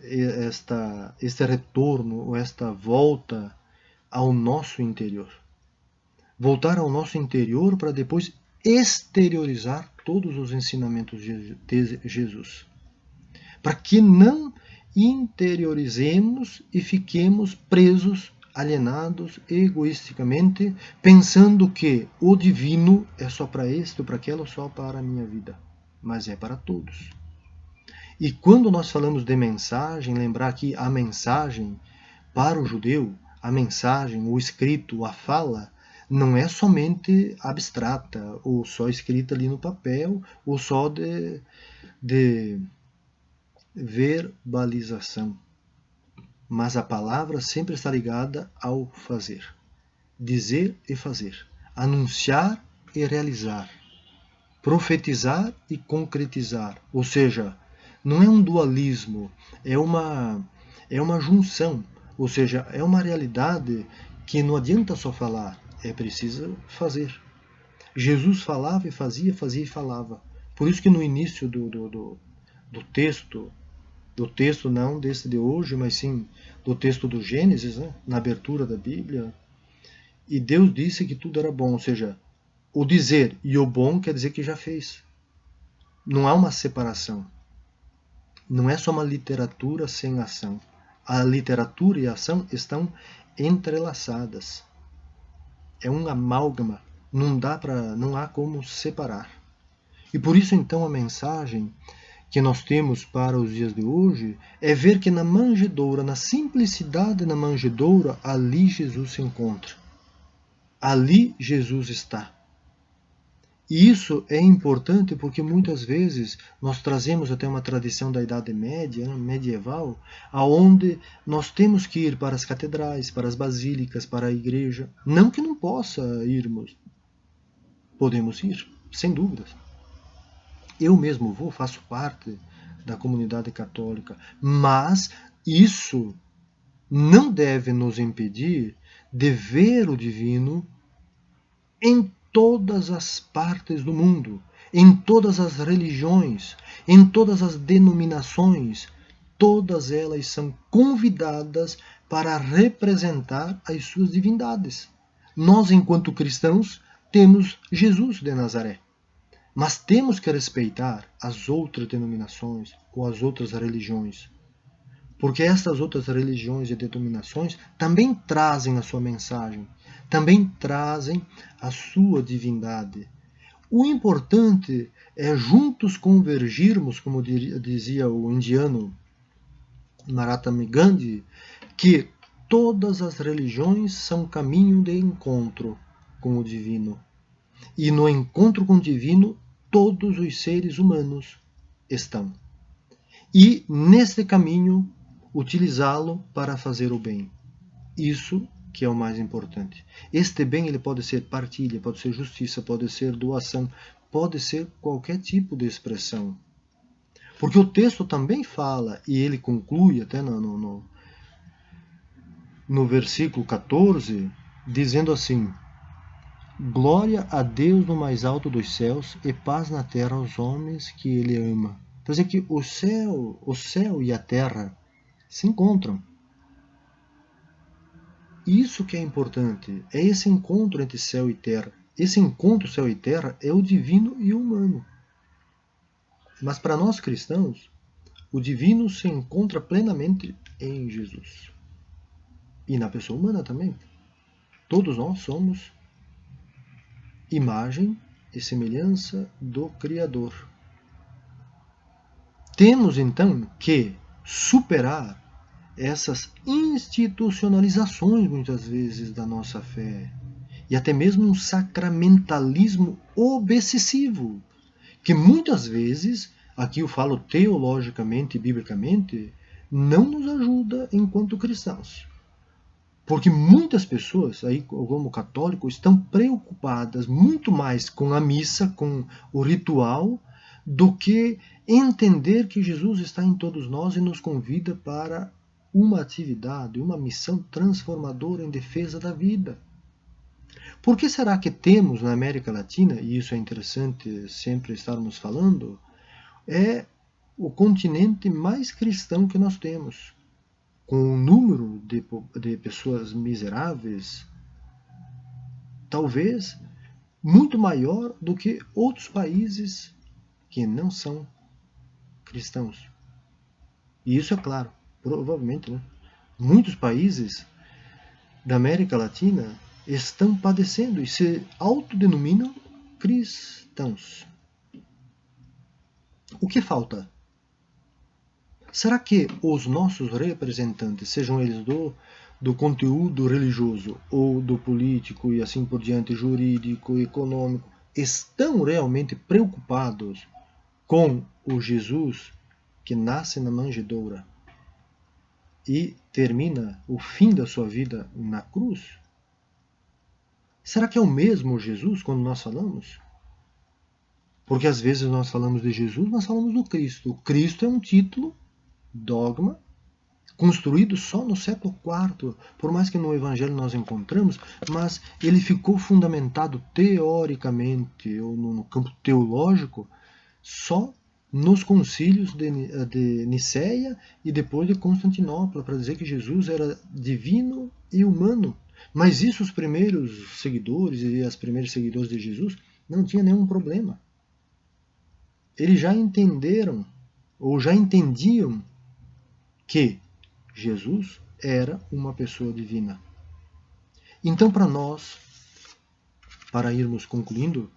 este retorno, ou esta volta ao nosso interior. Voltar ao nosso interior para depois exteriorizar todos os ensinamentos de Jesus. Para que não interiorizemos e fiquemos presos, alienados, egoisticamente, pensando que o divino é só para este ou para aquela, ou só para a minha vida. Mas é para todos. E quando nós falamos de mensagem, lembrar que a mensagem para o judeu, a mensagem, o escrito, a fala, não é somente abstrata, ou só escrita ali no papel, ou só de verbalização. Mas a palavra sempre está ligada ao fazer. Dizer e fazer. Anunciar e realizar. Profetizar e concretizar. Ou seja, não é um dualismo, é uma junção. Ou seja, é uma realidade que não adianta só falar, é preciso fazer. Jesus falava e fazia, fazia e falava. Por isso que no início do texto não desse de hoje, mas sim do texto do Gênesis, né, na abertura da Bíblia, e Deus disse que tudo era bom, ou seja, o dizer e o bom quer dizer que já fez. Não há uma separação. Não é só uma literatura sem ação. A literatura e a ação estão entrelaçadas. É um amálgama. Não há como separar. E por isso então a mensagem que nós temos para os dias de hoje é ver que na manjedoura, na simplicidade na manjedoura, ali Jesus se encontra. Ali Jesus está. E isso é importante porque muitas vezes nós trazemos até uma tradição da Idade Média, medieval, aonde nós temos que ir para as catedrais, para as basílicas, para a igreja. Não que não possa irmos. Podemos ir, sem dúvidas. Eu mesmo vou, faço parte da comunidade católica, mas isso não deve nos impedir de ver o divino em todas as partes do mundo, em todas as religiões, em todas as denominações. Todas elas são convidadas para representar as suas divindades. Nós, enquanto cristãos, temos Jesus de Nazaré. Mas temos que respeitar as outras denominações ou as outras religiões. Porque estas outras religiões e denominações também trazem a sua mensagem, também trazem a sua divindade. O importante é juntos convergirmos, como dizia o indiano Mahatma Gandhi, que todas as religiões são caminho de encontro com o divino. E no encontro com o divino, todos os seres humanos estão. E neste caminho, utilizá-lo para fazer o bem. Isso que é o mais importante. Este bem ele pode ser partilha, pode ser justiça, pode ser doação, pode ser qualquer tipo de expressão. Porque o texto também fala, e ele conclui até no versículo 14, dizendo assim: glória a Deus no mais alto dos céus e paz na terra aos homens que ele ama. Quer dizer que o céu e a terra se encontram. Isso que é importante, é esse encontro entre céu e terra. Esse encontro céu e terra é o divino e o humano. Mas para nós cristãos, o divino se encontra plenamente em Jesus. E na pessoa humana também. Todos nós somos imagem e semelhança do Criador. Temos então que superar essas institucionalizações, muitas vezes, da nossa fé, e até mesmo um sacramentalismo obsessivo, que muitas vezes, aqui eu falo teologicamente e biblicamente, não nos ajuda enquanto cristãos. Porque muitas pessoas, aí como católicos, estão preocupadas muito mais com a missa, com o ritual, do que entender que Jesus está em todos nós e nos convida para uma atividade, uma missão transformadora em defesa da vida. Por que será que temos na América Latina, e isso é interessante sempre estarmos falando, é o continente mais cristão que nós temos, com um número de pessoas miseráveis, talvez muito maior do que outros países que não são cristãos. E isso é claro, provavelmente, né? Muitos países da América Latina estão padecendo e se autodenominam cristãos. O que falta? Será que os nossos representantes, sejam eles do conteúdo religioso ou do político e assim por diante, jurídico, econômico, estão realmente preocupados com o Jesus que nasce na manjedoura e termina o fim da sua vida na cruz? Será que é o mesmo Jesus quando nós falamos? Porque às vezes nós falamos de Jesus, mas falamos do Cristo. O Cristo é um título, dogma, construído só no século IV, por mais que no Evangelho nós encontramos, mas ele ficou fundamentado teoricamente, ou no campo teológico, só nos concílios de Nicéia e depois de Constantinopla, para dizer que Jesus era divino e humano. Mas isso os primeiros seguidores e as primeiras seguidoras de Jesus não tinham nenhum problema. Eles já entenderam, ou já entendiam, que Jesus era uma pessoa divina. Então, para nós, para irmos concluindo,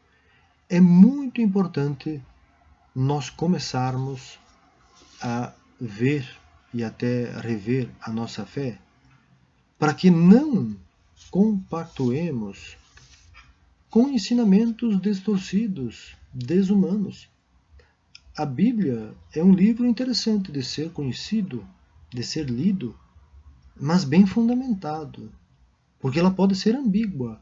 é muito importante nós começarmos a ver e até rever a nossa fé, para que não compactuemos com ensinamentos distorcidos, desumanos. A Bíblia é um livro interessante de ser conhecido, de ser lido, mas bem fundamentado, porque ela pode ser ambígua.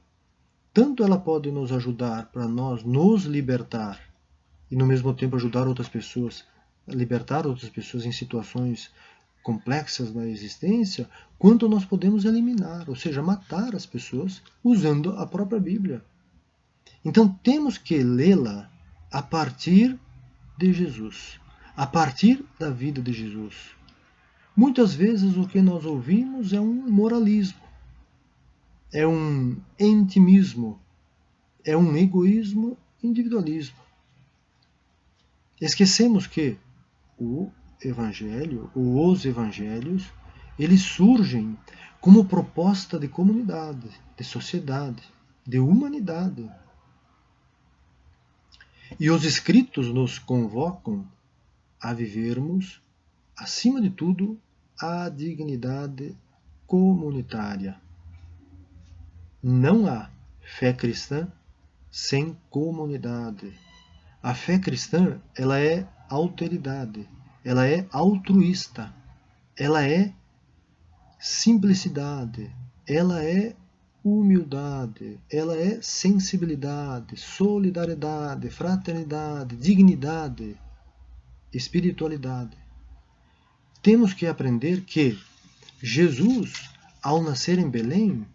Tanto ela pode nos ajudar para nós nos libertar e no mesmo tempo ajudar outras pessoas, libertar outras pessoas em situações complexas da existência, quanto nós podemos eliminar, ou seja, matar as pessoas usando a própria Bíblia. Então temos que lê-la a partir de Jesus, a partir da vida de Jesus. Muitas vezes o que nós ouvimos é um moralismo, é um intimismo, é um egoísmo, individualismo. Esquecemos que o Evangelho, ou os Evangelhos, eles surgem como proposta de comunidade, de sociedade, de humanidade. E os escritos nos convocam a vivermos, acima de tudo, a dignidade comunitária. Não há fé cristã sem comunidade. A fé cristã, ela é alteridade, ela é altruísta, ela é simplicidade, ela é humildade, ela é sensibilidade, solidariedade, fraternidade, dignidade, espiritualidade. Temos que aprender que Jesus, ao nascer em Belém,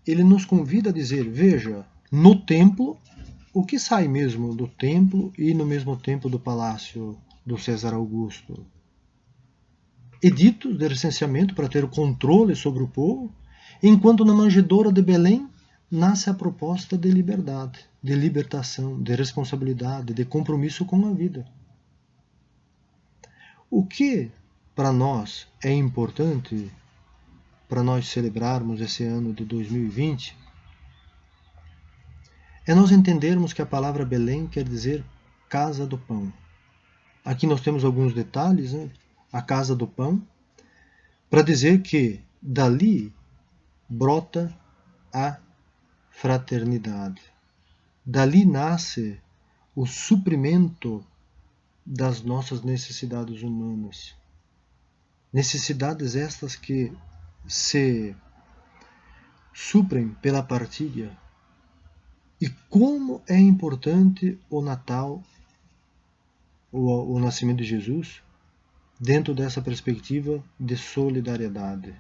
ele nos convida a dizer, veja, no templo, o que sai mesmo do templo e no mesmo tempo do palácio do César Augusto? Editos de recenseamento para ter o controle sobre o povo, enquanto na manjedoura de Belém nasce a proposta de liberdade, de libertação, de responsabilidade, de compromisso com a vida. O que para nós é importante, para nós celebrarmos esse ano de 2020, é nós entendermos que a palavra Belém quer dizer casa do pão. Aqui nós temos alguns detalhes, né? A casa do pão, para dizer que dali brota a fraternidade. Dali nasce o suprimento das nossas necessidades humanas. Necessidades estas que se suprem pela partilha. E como é importante o Natal, o nascimento de Jesus, dentro dessa perspectiva de solidariedade.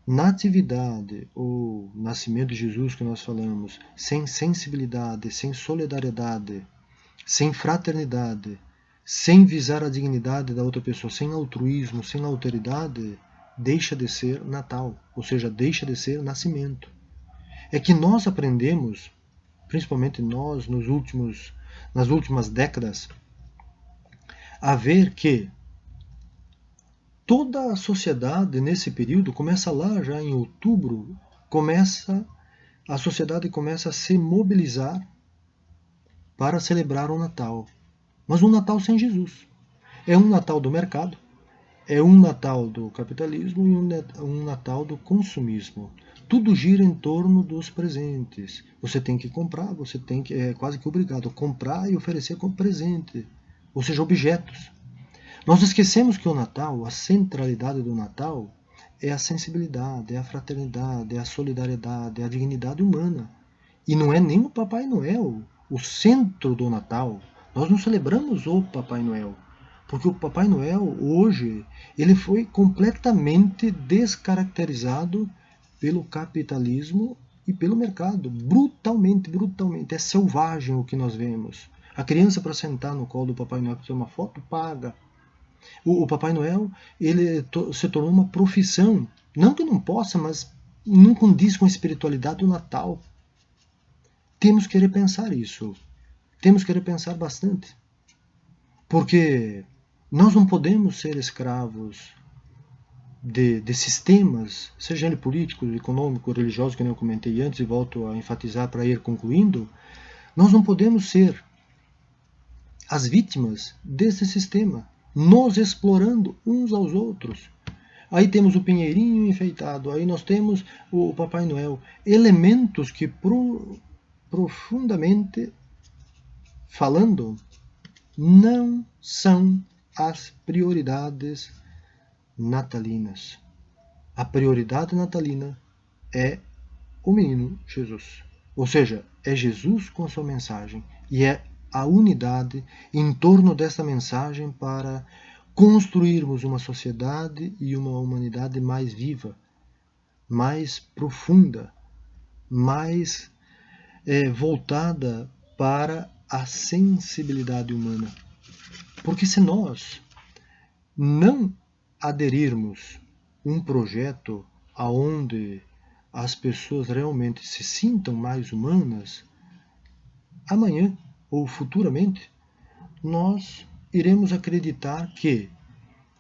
natividade, ou nascimento de Jesus que nós falamos, sem sensibilidade, sem solidariedade, sem fraternidade, sem visar a dignidade da outra pessoa, sem altruísmo, sem alteridade, deixa de ser Natal, ou seja, deixa de ser nascimento. É que nós aprendemos, principalmente nós nas últimas décadas, a ver que toda a sociedade nesse período, começa lá já em outubro, a sociedade começa a se mobilizar para celebrar o Natal. Mas um Natal sem Jesus. É um Natal do mercado, é um Natal do capitalismo e um Natal do consumismo. Tudo gira em torno dos presentes. Você tem que comprar, você tem que, é quase que obrigado a comprar e oferecer como presente, ou seja, objetos. Nós esquecemos que o Natal, a centralidade do Natal, é a sensibilidade, é a fraternidade, é a solidariedade, é a dignidade humana. E não é nem o Papai Noel o centro do Natal. Nós não celebramos o Papai Noel, porque o Papai Noel, hoje, ele foi completamente descaracterizado pelo capitalismo e pelo mercado. Brutalmente, brutalmente. É selvagem o que nós vemos. A criança, para sentar no colo do Papai Noel para ter uma foto, paga. O Papai Noel, ele se tornou uma profissão. Não que não possa, mas não condiz com a espiritualidade do Natal. Temos que repensar isso. Temos que repensar bastante. Porque nós não podemos ser escravos de sistemas, seja ele político, econômico, religioso, que nem eu comentei antes e volto a enfatizar para ir concluindo. Nós não podemos ser as vítimas desse sistema, nos explorando uns aos outros. Aí temos o pinheirinho enfeitado, aí nós temos o Papai Noel. Elementos que profundamente falando não são as prioridades natalinas. A prioridade natalina é o menino Jesus. Ou seja, é Jesus com sua mensagem e é a unidade em torno dessa mensagem para construirmos uma sociedade e uma humanidade mais viva, mais profunda, mais voltada para a sensibilidade humana. Porque se nós não aderirmos um projeto aonde as pessoas realmente se sintam mais humanas, amanhã ou futuramente nós iremos acreditar que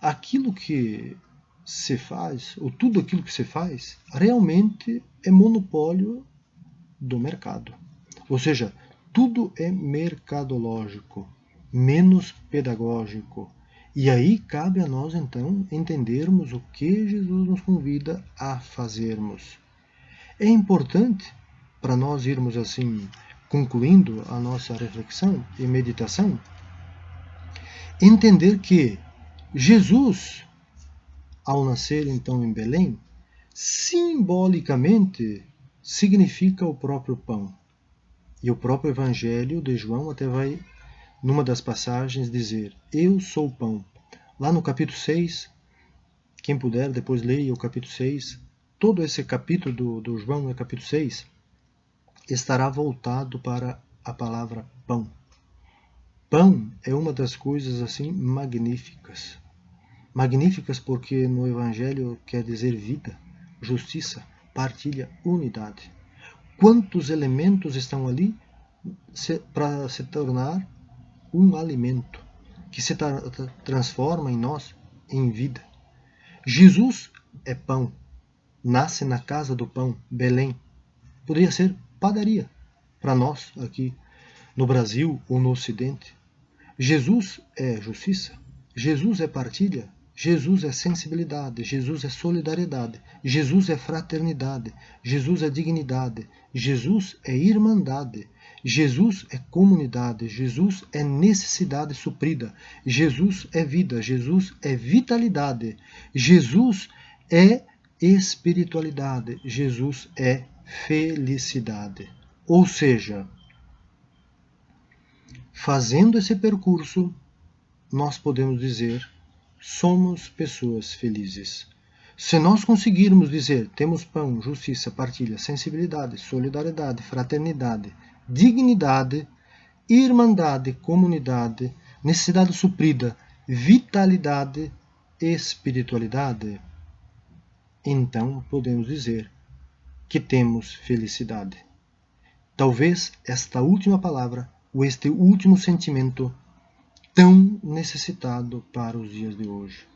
aquilo que se faz, ou tudo aquilo que se faz, realmente é monopólio do mercado. Ou seja, tudo é mercadológico, menos pedagógico. E aí cabe a nós então entendermos o que Jesus nos convida a fazermos. É importante para nós irmos assim concluindo a nossa reflexão e meditação, entender que Jesus, ao nascer então em Belém, simbolicamente significa o próprio pão. E o próprio Evangelho de João até vai, numa das passagens, dizer: Eu sou o pão. Lá no capítulo 6, quem puder, depois leia o capítulo 6. Todo esse capítulo do João, no capítulo 6, estará voltado para a palavra pão. Pão é uma das coisas assim magníficas. Magníficas porque no Evangelho quer dizer vida, justiça, partilha, unidade. Quantos elementos estão ali para se tornar um alimento que se transforma em nós em vida. Jesus é pão, nasce na casa do pão, Belém. Poderia ser padaria para nós aqui no Brasil ou no Ocidente. Jesus é justiça, Jesus é partilha, Jesus é sensibilidade, Jesus é solidariedade, Jesus é fraternidade, Jesus é dignidade, Jesus é irmandade, Jesus é comunidade, Jesus é necessidade suprida, Jesus é vida, Jesus é vitalidade, Jesus é espiritualidade, Jesus é felicidade. Ou seja, fazendo esse percurso, nós podemos dizer: somos pessoas felizes. Se nós conseguirmos dizer temos pão, justiça, partilha, sensibilidade, solidariedade, fraternidade, dignidade, irmandade, comunidade, necessidade suprida, vitalidade, espiritualidade, então podemos dizer que temos felicidade. Talvez esta última palavra, ou este último sentimento, tão necessitado para os dias de hoje.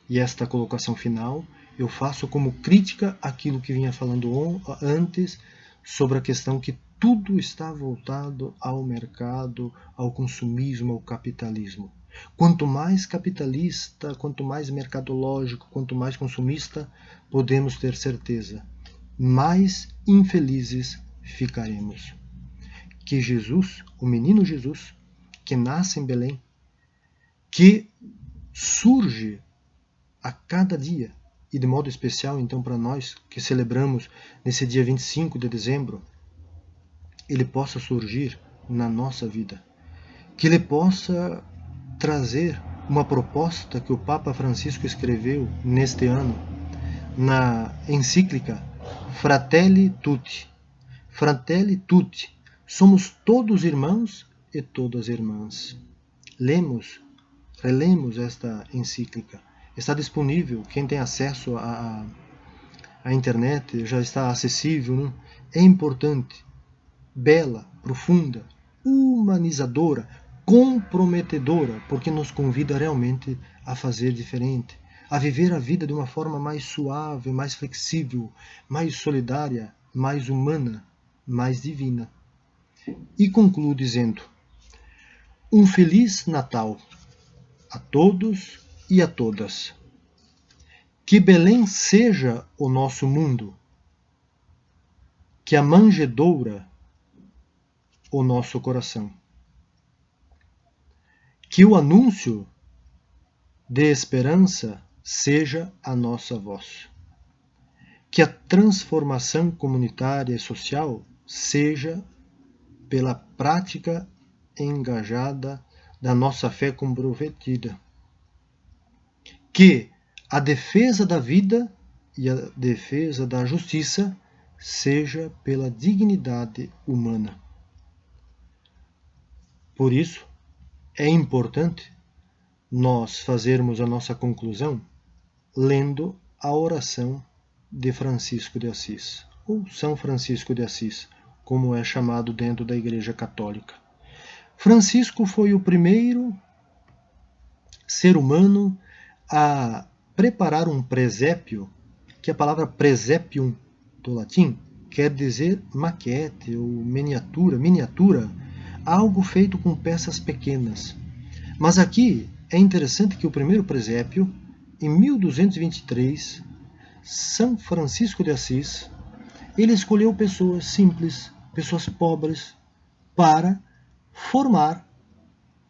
E esta colocação final eu faço como crítica àquilo que vinha falando antes sobre a questão que tudo está voltado ao mercado, ao consumismo, ao capitalismo. Quanto mais capitalista, quanto mais mercadológico, quanto mais consumista, podemos ter certeza, mais infelizes ficaremos. Que Jesus, o menino Jesus, que nasce em Belém, que surge a cada dia, e de modo especial então para nós que celebramos nesse dia 25 de dezembro, ele possa surgir na nossa vida, que ele possa trazer uma proposta que o Papa Francisco escreveu neste ano na encíclica Fratelli Tutti. Fratelli Tutti, somos todos irmãos e todas irmãs. Relemos esta encíclica. Está disponível, quem tem acesso à internet já está acessível. Não? É importante, bela, profunda, humanizadora, comprometedora, porque nos convida realmente a fazer diferente, a viver a vida de uma forma mais suave, mais flexível, mais solidária, mais humana, mais divina. E concluo dizendo: um Feliz Natal a todos e a todas. Que Belém seja o nosso mundo, que a manjedoura o nosso coração, que o anúncio de esperança seja a nossa voz, que a transformação comunitária e social seja pela prática engajada da nossa fé comprometida, que a defesa da vida e a defesa da justiça seja pela dignidade humana. Por isso, é importante nós fazermos a nossa conclusão lendo a oração de Francisco de Assis, ou São Francisco de Assis, como é chamado dentro da Igreja Católica. Francisco foi o primeiro ser humano a preparar um presépio, que a palavra presépium do latim quer dizer maquete ou miniatura, algo feito com peças pequenas. Mas aqui é interessante que o primeiro presépio, em 1223, São Francisco de Assis, ele escolheu pessoas simples, pessoas pobres, para formar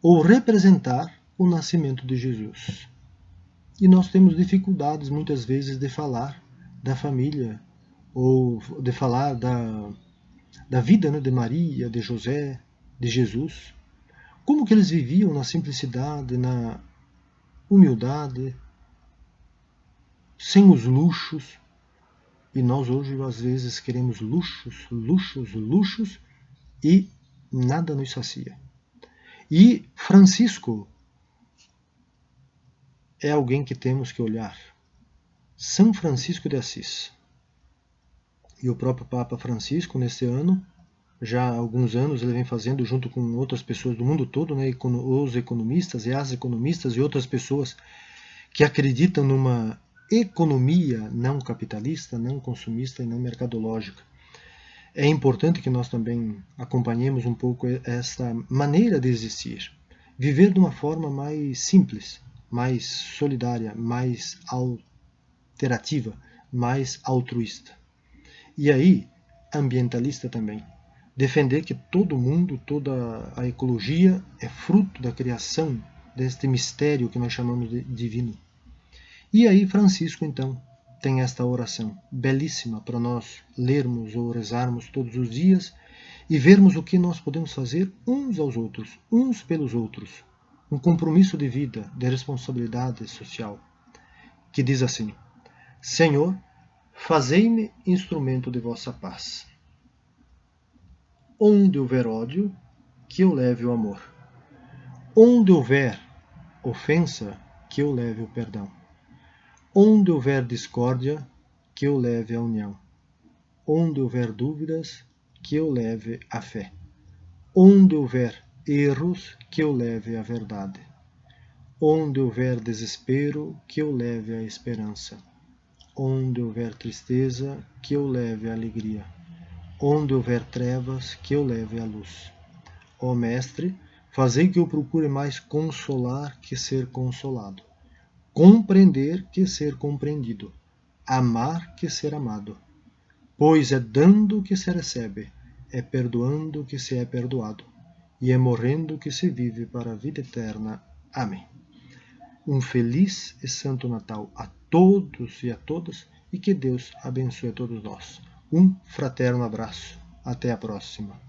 ou representar o nascimento de Jesus. E nós temos dificuldades muitas vezes de falar da família, ou de falar da vida, né, de Maria, de José, de Jesus. Como que eles viviam na simplicidade, na humildade, sem os luxos. E nós hoje às vezes queremos luxos e nada nos sacia. E Francisco é alguém que temos que olhar. São Francisco de Assis. E o próprio Papa Francisco, neste ano, já há alguns anos, ele vem fazendo junto com outras pessoas do mundo todo, né, os economistas e as economistas e outras pessoas que acreditam numa economia não capitalista, não consumista e não mercadológica. É importante que nós também acompanhemos um pouco essa maneira de existir. Viver de uma forma mais simples, mais solidária, mais alterativa, mais altruísta. E aí, ambientalista também. Defender que todo mundo, toda a ecologia é fruto da criação deste mistério que nós chamamos de divino. E aí Francisco, então, tem esta oração belíssima para nós lermos ou rezarmos todos os dias e vermos o que nós podemos fazer uns aos outros, uns pelos outros. Um compromisso de vida, de responsabilidade social, que diz assim: Senhor, fazei-me instrumento de vossa paz. Onde houver ódio, que eu leve o amor. Onde houver ofensa, que eu leve o perdão. Onde houver discórdia, que eu leve a união. Onde houver dúvidas, que eu leve a fé. Onde houver erros, que eu leve a verdade. Onde houver desespero, que eu leve a esperança. Onde houver tristeza, que eu leve a alegria. Onde houver trevas, que eu leve a luz. Ó Mestre, fazei que eu procure mais consolar que ser consolado, compreender que ser compreendido, amar que ser amado. Pois é dando que se recebe, é perdoando que se é perdoado, e é morrendo que se vive para a vida eterna. Amém. Um feliz e santo Natal a todos e a todas, e que Deus abençoe a todos nós. Um fraterno abraço. Até a próxima.